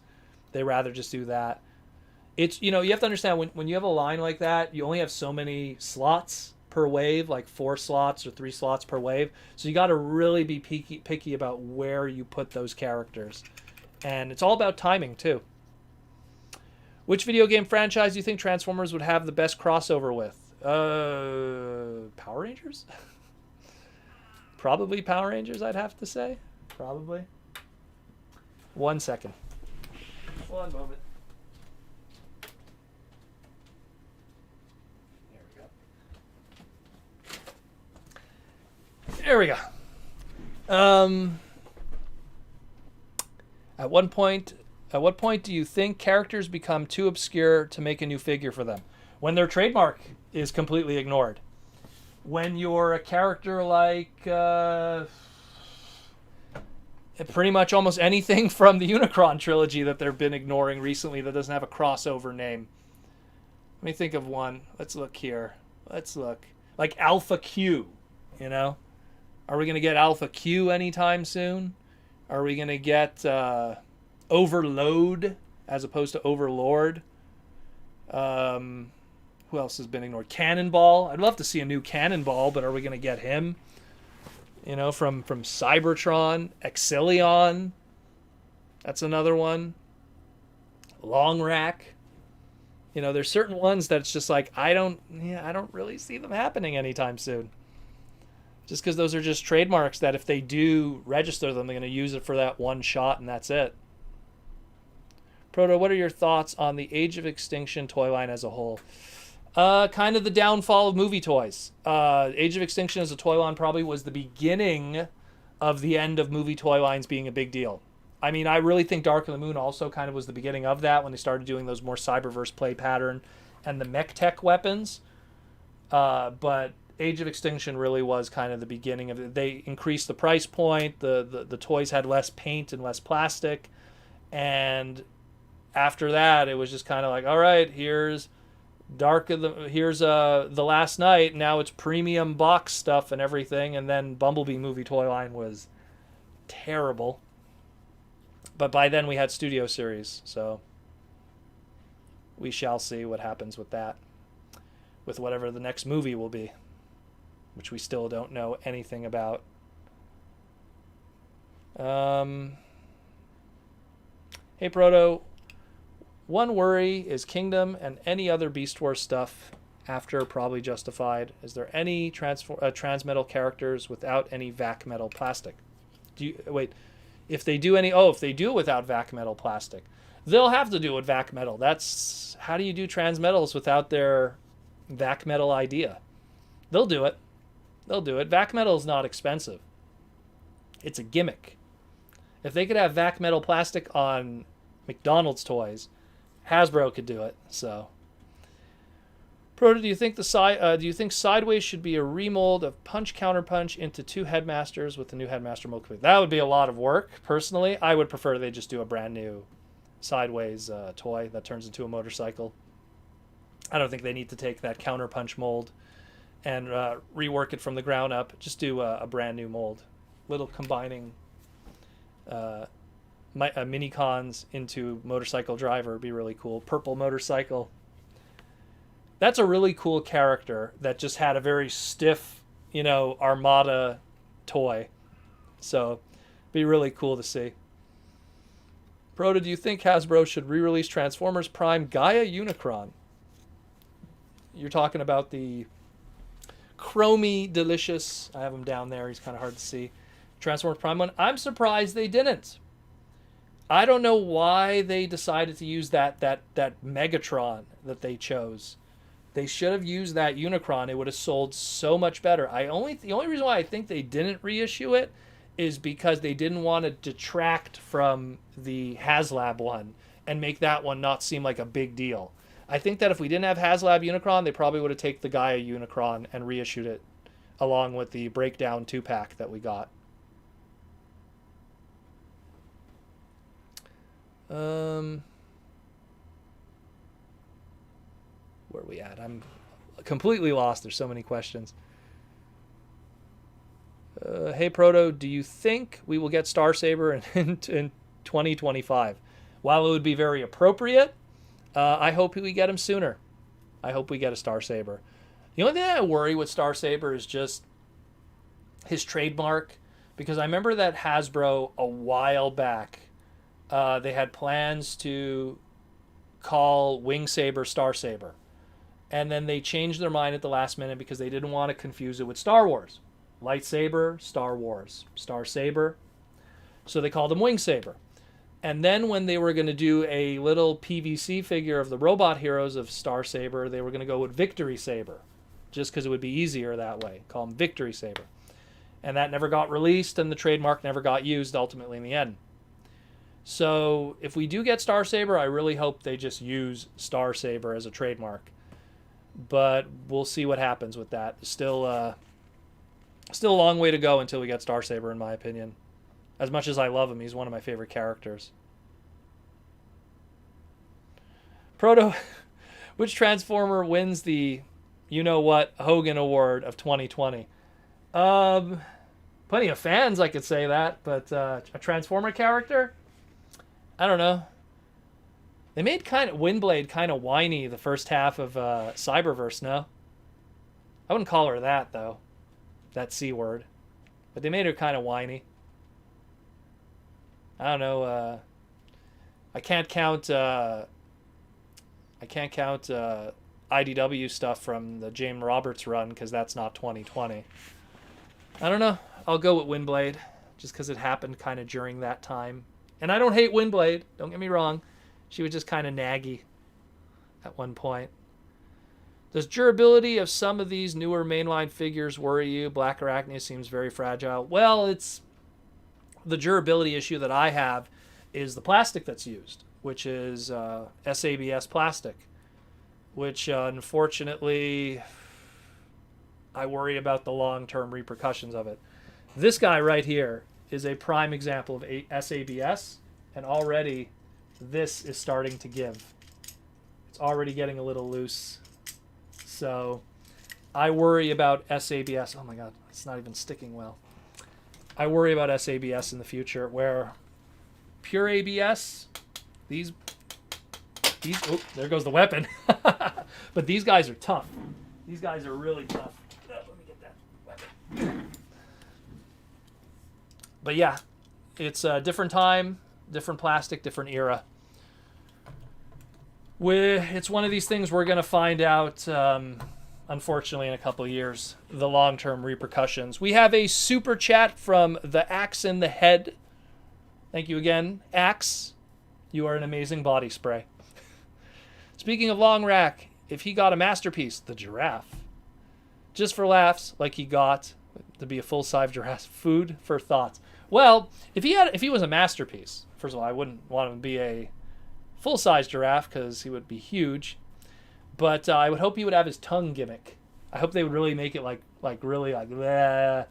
They rather just do that. It's, you have to understand, when you have a line like that, you only have so many slots per wave, like 4 slots or 3 slots per wave. So you got to really be picky about where you put those characters. And it's all about timing too. Which video game franchise do you think Transformers would have the best crossover with? Power Rangers? Probably Power Rangers, I'd have to say. Probably. 1 second. 1 moment. There we go. At what point do you think characters become too obscure to make a new figure for them? When their trademark is completely ignored. When you're a character like pretty much almost anything from the Unicron trilogy that they've been ignoring recently that doesn't have a crossover name. Let me think of one. Let's look here. Let's look. Like Alpha Q, Are we going to get Alpha Q anytime soon? Are we going to get Overload as opposed to Overlord? Who else has been ignored? Cannonball. I'd love to see a new Cannonball, but are we going to get him? You know, from Cybertron. Exilion. That's another one. Long Rack. You know, there's certain ones that's just like, I don't really see them happening anytime soon. Just because those are just trademarks that if they do register them, they're going to use it for that one shot and that's it. Proto, what are your thoughts on the Age of Extinction toy line as a whole? Kind of the downfall of movie toys. Age of Extinction as a toy line probably was the beginning of the end of movie toy lines being a big deal. I mean, I really think Dark of the Moon also kind of was the beginning of that when they started doing those more Cyberverse play pattern and the mech tech weapons. But Age of Extinction really was kind of the beginning of it. They increased the price point. The toys had less paint and less plastic. And after that, it was just kind of like, all right, here's the Last Night. Now it's premium box stuff and everything. And then Bumblebee movie toy line was terrible. But by then we had Studio Series, so we shall see what happens with that, with whatever the next movie will be, which we still don't know anything about. Hey Proto, one worry is Kingdom and any other Beast Wars stuff after probably justified. Is there any transmetal characters without any vac metal plastic? If they do it without vac metal plastic, they'll have to do it with vac metal. That's how do you do transmetals without their vac metal idea? They'll do it. Vac metal is not expensive. It's a gimmick. If they could have vac metal plastic on McDonald's toys, Hasbro could do it. So, Proto, do you think Sideways should be a remold of Punch Counterpunch into two Headmasters with the new Headmaster mold? That would be a lot of work. Personally, I would prefer they just do a brand new Sideways toy that turns into a motorcycle. I don't think they need to take that Counterpunch mold and rework it from the ground up. Just do a brand new mold. Little combining mini-cons into motorcycle driver would be really cool. Purple motorcycle. That's a really cool character that just had a very stiff, Armada toy. So, be really cool to see. Proto, do you think Hasbro should re-release Transformers Prime Gaia Unicron? You're talking about the Chromie Delicious. I have him down there. He's kind of hard to see. Transformers Prime one. I'm surprised they didn't. I don't know why they decided to use that Megatron that they chose. They should have used that Unicron. It would have sold so much better. The only reason why I think they didn't reissue it is because they didn't want to detract from the HasLab one and make that one not seem like a big deal. I think that if we didn't have HasLab Unicron, they probably would have taken the Gaia Unicron and reissued it along with the Breakdown 2-pack that we got. Where are we at? I'm completely lost. There's so many questions. Hey Proto, do you think we will get Star Saber in 2025? While it would be very appropriate, I hope we get him sooner. I hope we get a Star Saber. The only thing I worry with Star Saber is just his trademark, because I remember that Hasbro a while back, they had plans to call Wing Saber Star Saber. And then they changed their mind at the last minute because they didn't want to confuse it with Star Wars. Lightsaber, Star Wars, Star Saber. So they called him Wing Saber. And then when they were going to do a little PVC figure of the robot heroes of Star Saber, they were going to go with Victory Saber. Just because it would be easier that way. Call him Victory Saber. And that never got released and the trademark never got used ultimately in the end. So if we do get Star Saber, I really hope they just use Star Saber as a trademark. But we'll see what happens with that. Still a long way to go until we get Star Saber, in my opinion. As much as I love him, he's one of my favorite characters. Proto, which Transformer wins the you-know-what Hogan Award of 2020? Plenty of fans, I could say that, but a Transformer character? I don't know. They made Windblade kind of whiny the first half of Cyberverse, no? I wouldn't call her that, though. That C word. But they made her kind of whiny. I don't know. I can't count IDW stuff from the James Roberts run because that's not 2020. I don't know. I'll go with Windblade just because it happened kind of during that time. And I don't hate Windblade. Don't get me wrong. She was just kind of naggy at one point. Does durability of some of these newer mainline figures worry you? Black Arachnia seems very fragile. Well, it's the durability issue that I have is the plastic that's used, which is SABS plastic, which unfortunately I worry about the long-term repercussions of it. This guy right here is a prime example of SABS, and already this is starting to give. It's already getting a little loose. So I worry about SABS. Oh my God, it's not even sticking well. I worry about SABS in the future where pure ABS, these oh, there goes the weapon. But these guys are tough. These guys are really tough. Oh, let me get that weapon. But yeah, it's a different time, different plastic, different era. It's one of these things we're going to find out, unfortunately, in a couple of years, the long-term repercussions. We have a super chat from the Axe in the Head. Thank you again, Axe. You are an amazing body spray. Speaking of Long Rack, if he got a masterpiece, the giraffe, just for laughs, like he got to be a full-size giraffe, food for thoughts. Well, if he was a masterpiece, first of all, I wouldn't want him to be a full-size giraffe because he would be huge. But I would hope he would have his tongue gimmick. I hope they would really make it like really like. Bleh.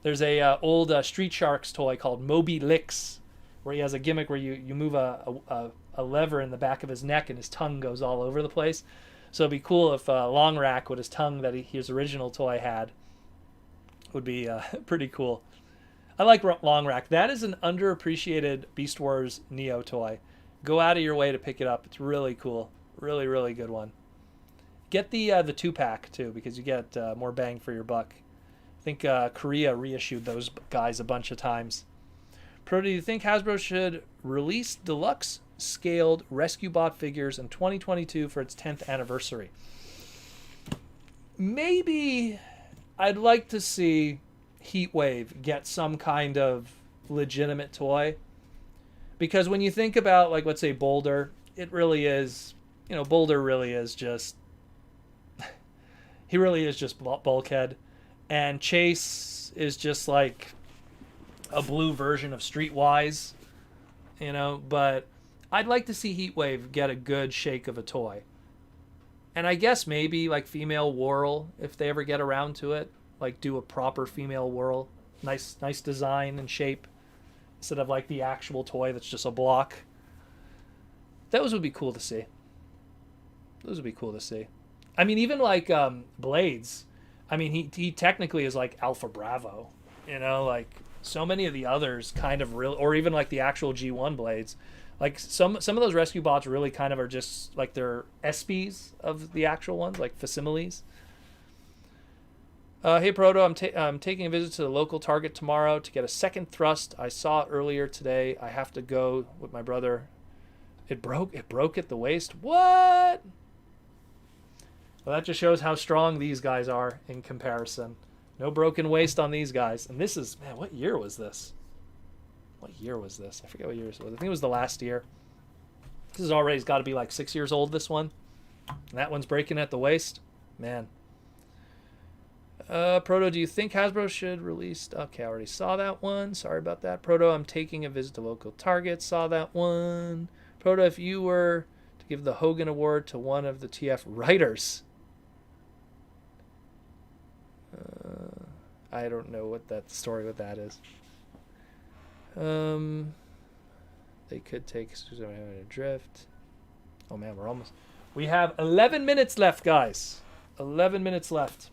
There's a old Street Sharks toy called Moby Licks, where he has a gimmick where you move a lever in the back of his neck and his tongue goes all over the place. So it'd be cool if Long Rack with his tongue that his original toy had would be pretty cool. I like Long Rack. That is an underappreciated Beast Wars Neo toy. Go out of your way to pick it up. It's really cool. Really, really good one. Get the 2-pack, too, because you get more bang for your buck. I think Korea reissued those guys a bunch of times. Pro, do you think Hasbro should release deluxe scaled Rescue Bot figures in 2022 for its 10th anniversary? Maybe. I'd like to see Heatwave get some kind of legitimate toy. Because when you think about, like, let's say Boulder, it really is, Boulder really is just, he really is just Bulkhead. And Chase is just like a blue version of Streetwise, but I'd like to see Heatwave get a good shake of a toy. And I guess maybe like female Whirl, if they ever get around to it, like do a proper female Whirl, nice design and shape, instead of like the actual toy that's just a block. Those would be cool to see. Those would be cool to see. I mean, even like Blades. I mean, he technically is like Alpha Bravo. Like so many of the others kind of real, or even like the actual G1 Blades. Like some of those rescue bots really kind of are just like they're SPs of the actual ones, like facsimiles. Hey Proto, I'm taking a visit to the local Target tomorrow to get a second thrust. I saw it earlier today. I have to go with my brother. It broke at the waist. What? Well, that just shows how strong these guys are in comparison. No broken waist on these guys. And this is, man, what year was this? What year was this? I forget what year it was. I think it was the last year. This is already got to be like 6 years old, this one. And that one's breaking at the waist. Man. Proto, do you think Hasbro should release... Okay, I already saw that one. Sorry about that. Proto, I'm taking a visit to local Target. Saw that one. Proto, if you were to give the Hogan Award to one of the TF writers... I don't know what that story with that is. They could take Drift. Oh man, we have 11 minutes left, guys. 11 minutes left.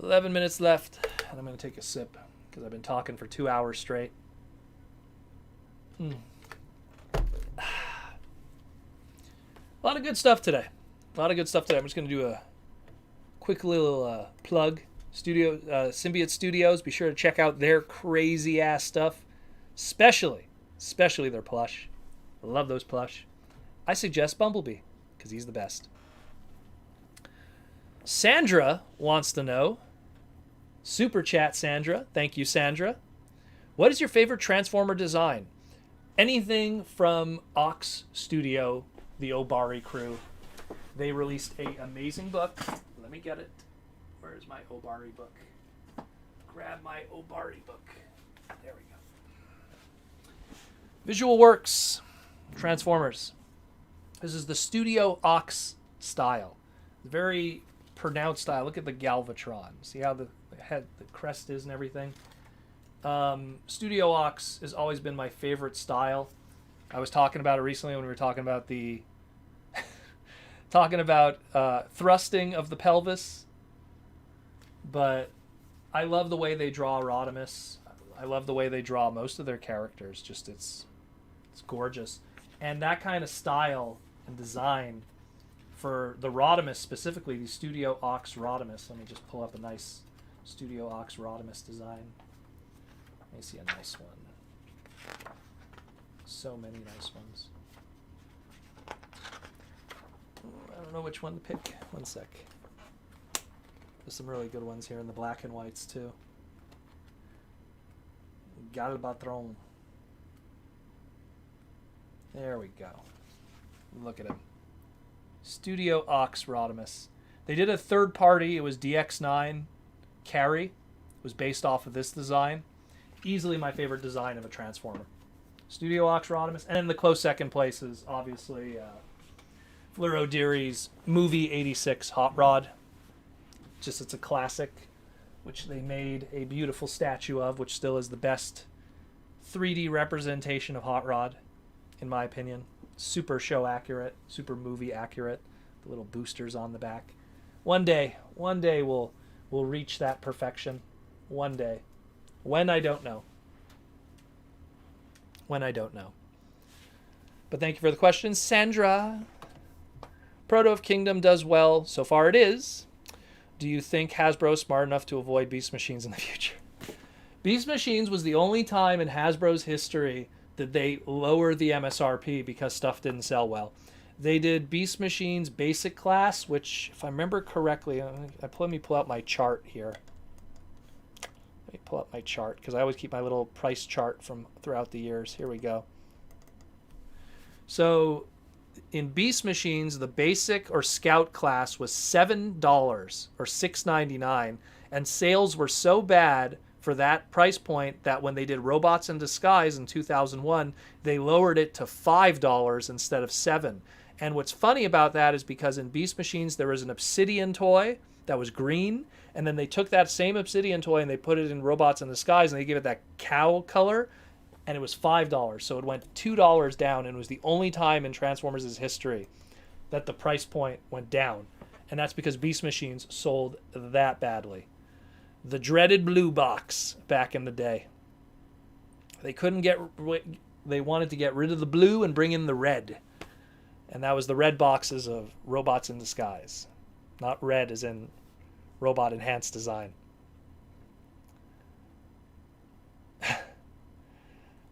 11 minutes left, and I'm going to take a sip because I've been talking for 2 hours straight. A lot of good stuff today. A lot of good stuff today. I'm just going to do a quick little plug. Symbiote Studios. Be sure to check out their crazy ass stuff, especially their plush. I love those plush. I suggest Bumblebee because he's the best. Sandra wants to know. Super chat, Sandra. Thank you, Sandra. What is your favorite Transformer design? Anything from Ox Studio, the Obari crew. They released an amazing book. Let me get it. Where's my Obari book? Grab my Obari book. There we go. Visual Works, Transformers. This is the Studio Ox style. Very pronounced style. Look at the Galvatron. See how the head, the crest is and everything. Studio Ox has always been my favorite style. I was talking about it recently when we were talking about the thrusting of the pelvis. But I love the way they draw Rodimus. I love the way they draw most of their characters. Just it's gorgeous. And that kind of style and design for the Rodimus specifically, the Studio Ox Rodimus. Let me just pull up a nice Studio Ox Rodimus design. Let me see a nice one. So many nice ones. I don't know which one to pick. One sec. There's some really good ones here in the black and whites too. Galvatron. There we go. Look at him. Studio Ox Rodimus. They did a third party. It was DX9. Carry. It was based off of this design. Easily my favorite design of a Transformer. Studio Ox Rodimus. And in the close second place is obviously Fleur Deary's Movie 86 Hot Rod. Just it's a classic, which they made a beautiful statue of, which still is the best 3D representation of Hot Rod, in my opinion. Super show accurate, super movie accurate. The little boosters on the back. One day we'll reach that perfection. One day. When, I don't know. When, I don't know. But thank you for the question, Sandra. Proto of Kingdom does well. So far it is. Do you think Hasbro is smart enough to avoid Beast Machines in the future? Beast Machines was the only time in Hasbro's history that they lowered the MSRP because stuff didn't sell well. They did Beast Machines Basic Class, which, if I remember correctly, let me pull out my chart here. Let me pull up my chart, because I always keep my little price chart from throughout the years. Here we go. So, in Beast Machines, the Basic or Scout class was $7 or $6.99, and sales were so bad for that price point that when they did Robots in Disguise in 2001, they lowered it to $5 instead of $7. And what's funny about that is because in Beast Machines there was an Obsidian toy that was green, and then they took that same Obsidian toy and they put it in Robots in Disguise and they gave it that cow color, and it was $5. So it went $2 down, and it was the only time in Transformers' history that the price point went down. And that's because Beast Machines sold that badly. The dreaded blue box back in the day. They wanted to get rid of the blue and bring in the red. And that was the red boxes of Robots in Disguise. Not red as in robot enhanced design.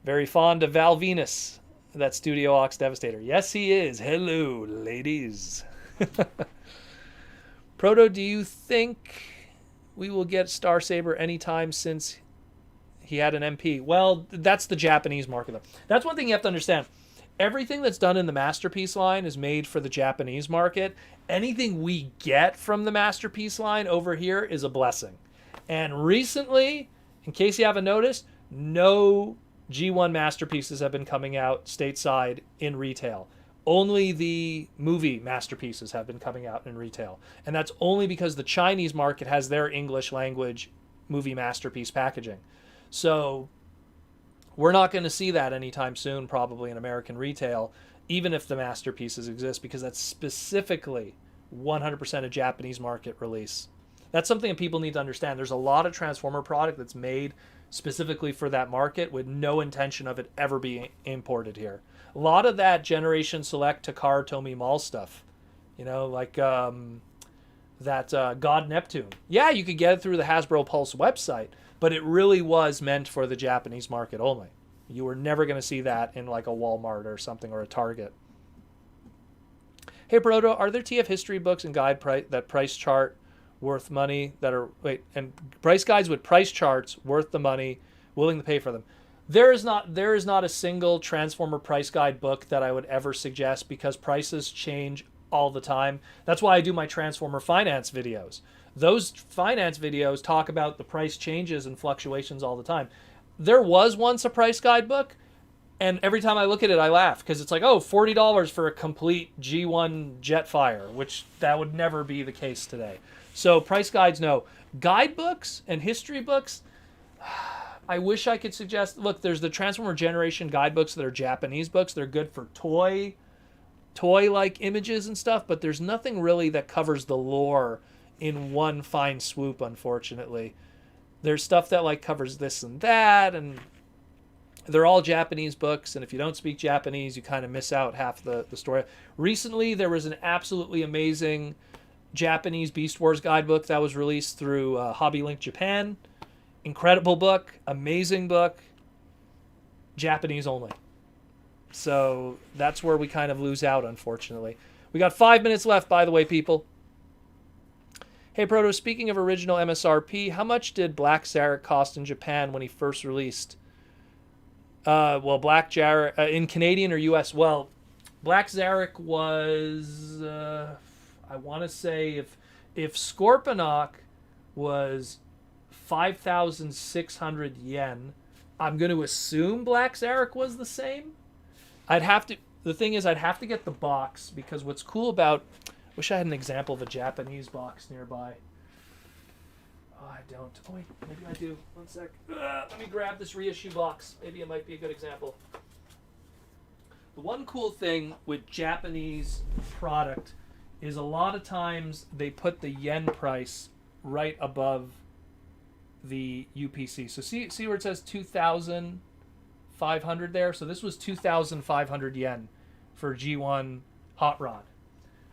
Very fond of Val Venus, that Studio Ox Devastator. Yes, he is. Hello, ladies. Proto, do you think we will get Star Saber anytime since he had an MP? Well, that's the Japanese market, though. That's one thing you have to understand. Everything that's done in the Masterpiece line is made for the Japanese market. Anything we get from the Masterpiece line over here is a blessing. And recently, in case you haven't noticed, no G1 Masterpieces have been coming out stateside in retail. Only the movie Masterpieces have been coming out in retail. And that's only because the Chinese market has their English language movie Masterpiece packaging. So we're not going to see that anytime soon, probably in American retail, even if the Masterpieces exist, because that's specifically 100% a Japanese market release. That's something that people need to understand. There's a lot of Transformer product that's made specifically for that market with no intention of it ever being imported here. A lot of that Generation Select Takara Tomy Mall stuff, like that God Neptune. Yeah, you could get it through the Hasbro Pulse website, but it really was meant for the Japanese market only. You were never going to see that in like a Walmart or something, or a Target. Hey Proto, are there TF history books and guide price chart worth money and price guides with price charts worth the money, willing to pay for them? There is not a single Transformer price guide book that I would ever suggest, because prices change all the time. That's why I do my Transformer finance videos. Those finance videos talk about the price changes and fluctuations all the time. There was once a price guide book, and every time I look at it, I laugh, because it's like, oh, $40 for a complete G1 Jetfire, which that would never be the case today. So price guides, no. Guidebooks and history books, I wish I could suggest, look, there's the Transformer Generation guidebooks that are Japanese books. They're good for toy-like images and stuff, but there's nothing really that covers the lore in one fine swoop, unfortunately. There's stuff that like covers this and that, and they're all Japanese books, and if you don't speak Japanese, you kind of miss out half the story. Recently, there was an absolutely amazing Japanese Beast Wars guidebook that was released through Hobby Link Japan. Incredible book, amazing book, Japanese only. So that's where we kind of lose out, unfortunately. We got 5 minutes left, by the way, people. Hey, Proto, speaking of original MSRP, how much did Black Zarek cost in Japan when he first released? Black Zarek, in Canadian or US? Well, Black Zarek was, I want to say, if Scorponok was 5,600 yen, I'm going to assume Black Zarek was the same. The thing is, I'd have to get the box, because what's cool about, wish I had an example of a Japanese box nearby. Oh, I don't. Oh, wait, maybe I do. One sec. Let me grab this reissue box. Maybe it might be a good example. The one cool thing with Japanese product is a lot of times they put the yen price right above the UPC. So see where it says 2,500 there? So this was 2,500 yen for G1 Hot Rod.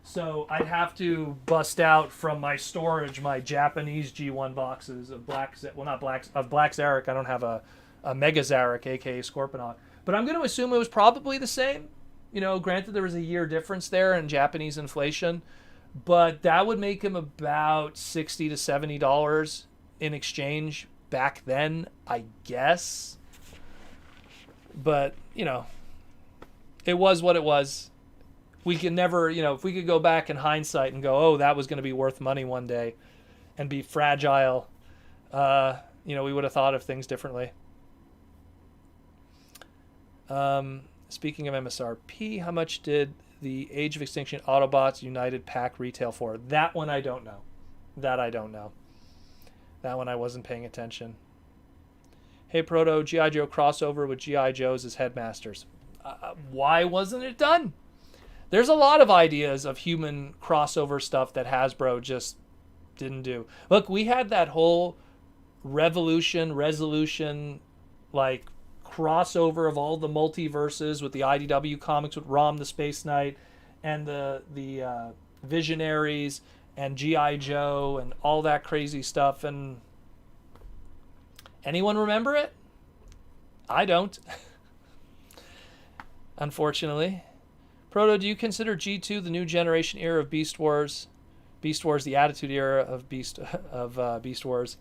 So I'd have to bust out from my storage my Japanese G1 boxes of Black Zarek. I don't have a Mega Zarek, aka Scorponok. But I'm going to assume it was probably the same. Granted there was a year difference there in Japanese inflation, but that would make him about $60 to $70 in exchange back then, I guess. But, it was what it was. We can never, if we could go back in hindsight and go, oh, that was going to be worth money one day and be fragile, we would have thought of things differently. Speaking of MSRP, how much did the Age of Extinction Autobots United pack retail for? That one I don't know. That one I wasn't paying attention. Hey Proto, G.I. Joe crossover with G.I. Joes as headmasters. Why wasn't it done? There's a lot of ideas of human crossover stuff that Hasbro just didn't do. Look, we had that whole resolution, like crossover of all the multiverses with the IDW comics with Rom the Space Knight and the Visionaries and G.I. Joe and all that crazy stuff. And anyone remember it? I don't. Unfortunately. Proto, do you consider G2 the new generation era of Beast Wars? Beast Wars, the Attitude era of Beast Wars,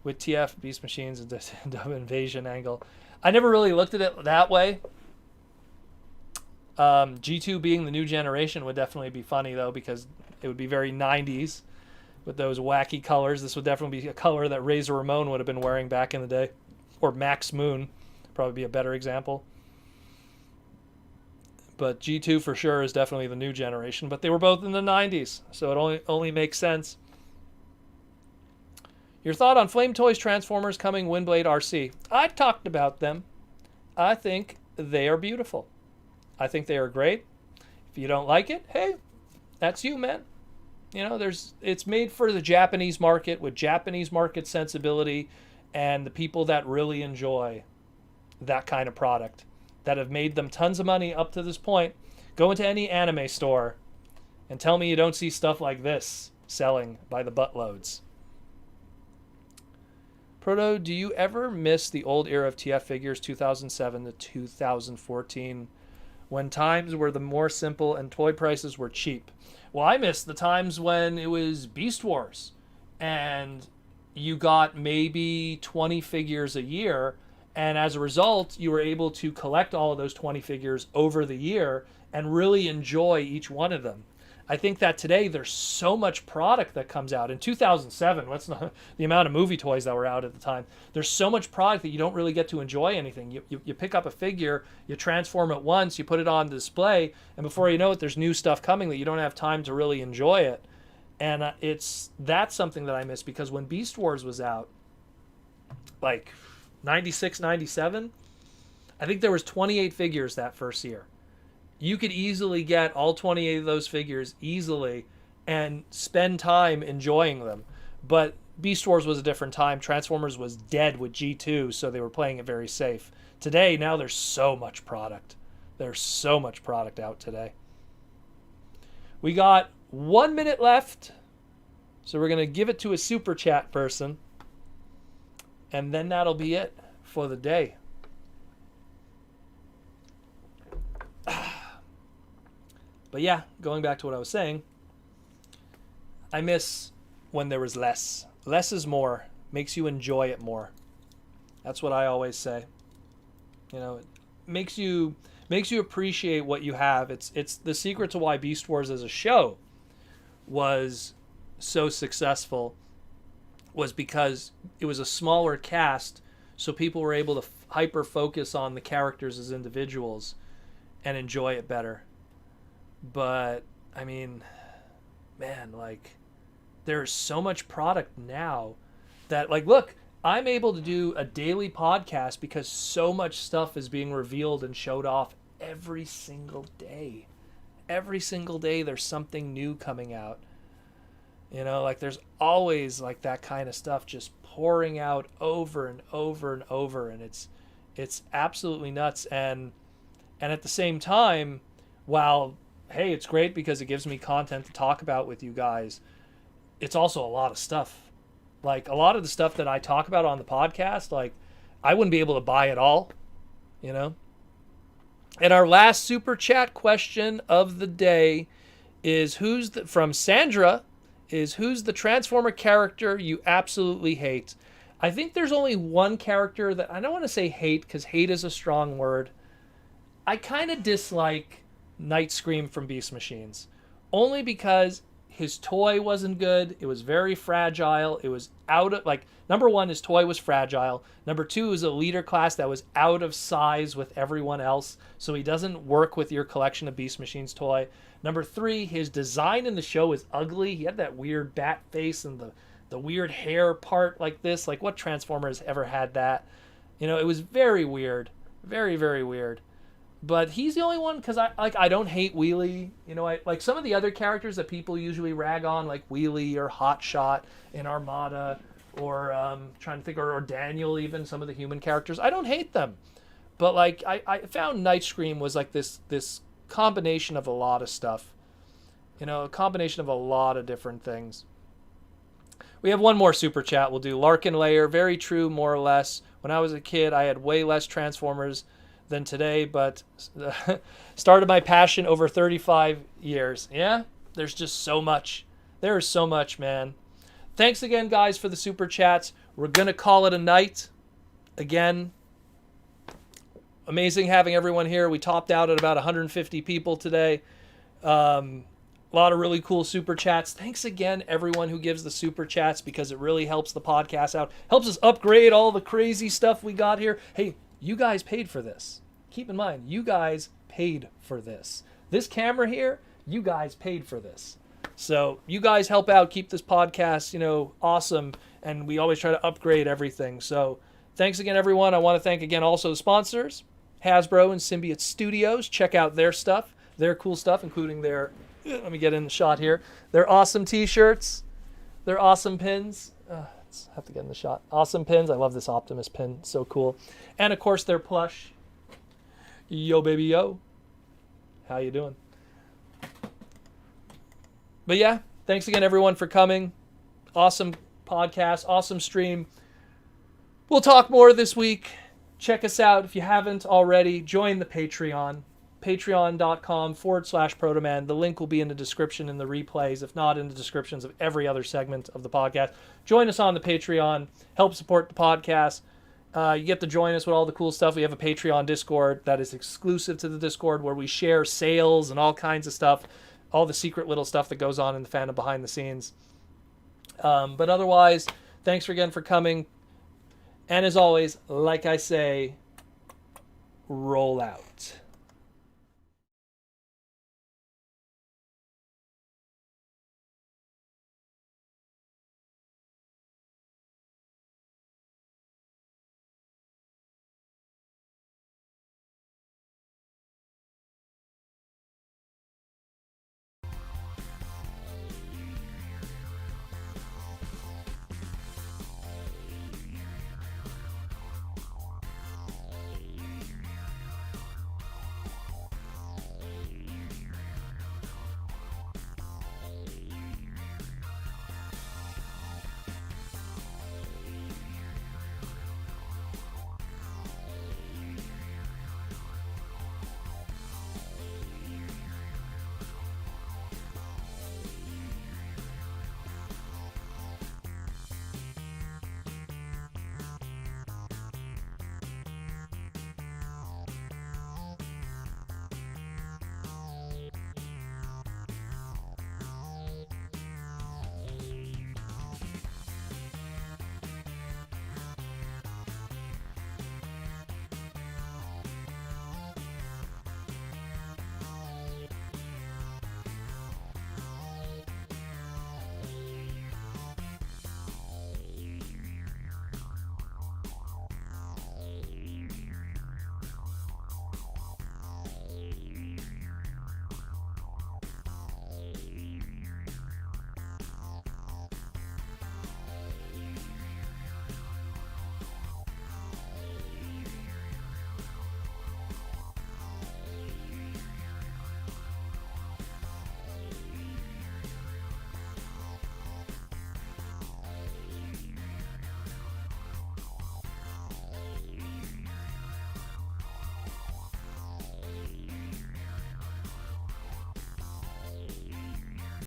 with TF, Beast Machines, and Dub Invasion angle. I never really looked at it that way. G2 being the new generation would definitely be funny, though, because it would be very 90s with those wacky colors. This would definitely be a color that Razor Ramon would have been wearing back in the day. Or Max Moon, probably be a better example. But G2 for sure is definitely the new generation. But they were both in the 90s, so it only makes sense. Your thought on Flame Toys Transformers coming Windblade RC. I talked about them. I think they are beautiful. I think they are great. If you don't like it, hey, that's you, man. it's made for the Japanese market with Japanese market sensibility and the people that really enjoy that kind of product, that have made them tons of money up to this point. Go into any anime store and tell me you don't see stuff like this selling by the buttloads. Proto, do you ever miss the old era of TF figures, 2007 to 2014, when times were the more simple and toy prices were cheap? Well, I miss the times when it was Beast Wars and you got maybe 20 figures a year, and as a result, you were able to collect all of those 20 figures over the year and really enjoy each one of them. I think that today there's so much product that comes out. In 2007, let's not the amount of movie toys that were out at the time. There's so much product that you don't really get to enjoy anything. You pick up a figure, you transform it once, you put it on display, and before you know it, there's new stuff coming that you don't have time to really enjoy it. And that's something that I miss, because when Beast Wars was out, like 96, 97, I think there was 28 figures that first year. You could easily get all 28 of those figures easily and spend time enjoying them. But Beast Wars was a different time. Transformers was dead with G2, so they were playing it very safe. Today, now there's so much product. There's so much product out today. We got 1 minute left, so we're going to give it to a super chat person. And then that'll be it for the day. But yeah, going back to what I was saying, I miss when there was less. Less is more. Makes you enjoy it more. That's what I always say. It makes you appreciate what you have. It's the secret to why Beast Wars as a show was so successful, was because it was a smaller cast, so people were able to hyper focus on the characters as individuals and enjoy it better. But I mean, man, like, there's so much product now that, like, look, I'm able to do a daily podcast because so much stuff is being revealed and showed off every single day. Every single day there's something new coming out. Like, there's always like that kind of stuff just pouring out over and over and over, and it's absolutely nuts. And at the same time, while hey, it's great because it gives me content to talk about with you guys, it's also a lot of stuff. Like, a lot of the stuff that I talk about on the podcast, like, I wouldn't be able to buy it all, And our last super chat question of the day is from Sandra, is who's the Transformer character you absolutely hate? I think there's only one character that I don't want to say hate, because hate is a strong word. I kind of dislike Night Scream from Beast Machines, only because his toy wasn't good. It was very fragile. It was out of, like, number one, his toy was fragile. Number two, it was a leader class that was out of size with everyone else, so he doesn't work with your collection of Beast Machines toy. Number three, his design in the show is ugly. He had that weird bat face and the weird hair part like this. Like, what Transformer has ever had that? It was very weird. Very, very weird. But he's the only one, because I don't hate Wheelie. I like some of the other characters that people usually rag on, like Wheelie or Hotshot in Armada, or trying to think, or Daniel, even some of the human characters. I don't hate them, but like I found Night Scream was like this combination of a lot of stuff, a combination of a lot of different things. We have one more super chat we'll do. Larkin Layer, very true, more or less. When I was a kid, I had way less Transformers than today, but started my passion over 35 years. Yeah, there's just so much. There is so much, man. Thanks again, guys, for the super chats. We're going to call it a night. Again, amazing having everyone here. We topped out at about 150 people today. A lot of really cool super chats. Thanks again, everyone who gives the super chats, because it really helps the podcast out. Helps us upgrade all the crazy stuff we got here. Hey, you guys paid for this. Keep in mind, you guys paid for this. This camera here, you guys paid for this. So you guys help out, keep this podcast, awesome. And we always try to upgrade everything. So thanks again, everyone. I want to thank again also the sponsors, Hasbro and Symbiote Studios. Check out their stuff, their cool stuff, including their Let me get in the shot here. They're awesome t-shirts. They're awesome pins. Let's have to get in the shot. Awesome pins. I love this Optimus pin. So cool. And of course they're plush. Yo, baby, yo. How you doing? But yeah, thanks again, everyone, for coming. Awesome podcast. Awesome stream. We'll talk more this week. Check us out. If you haven't already, join the Patreon. Patreon.com/Protoman. The link will be in the description in the replays, if not in the descriptions of every other segment of the podcast. Join us on the Patreon. Help support the podcast. You get to join us with all the cool stuff. We have a Patreon Discord that is exclusive to the Discord where we share sales and all kinds of stuff. All the secret little stuff that goes on in the fandom behind the scenes. But otherwise, thanks again for coming. And as always, like I say, roll out.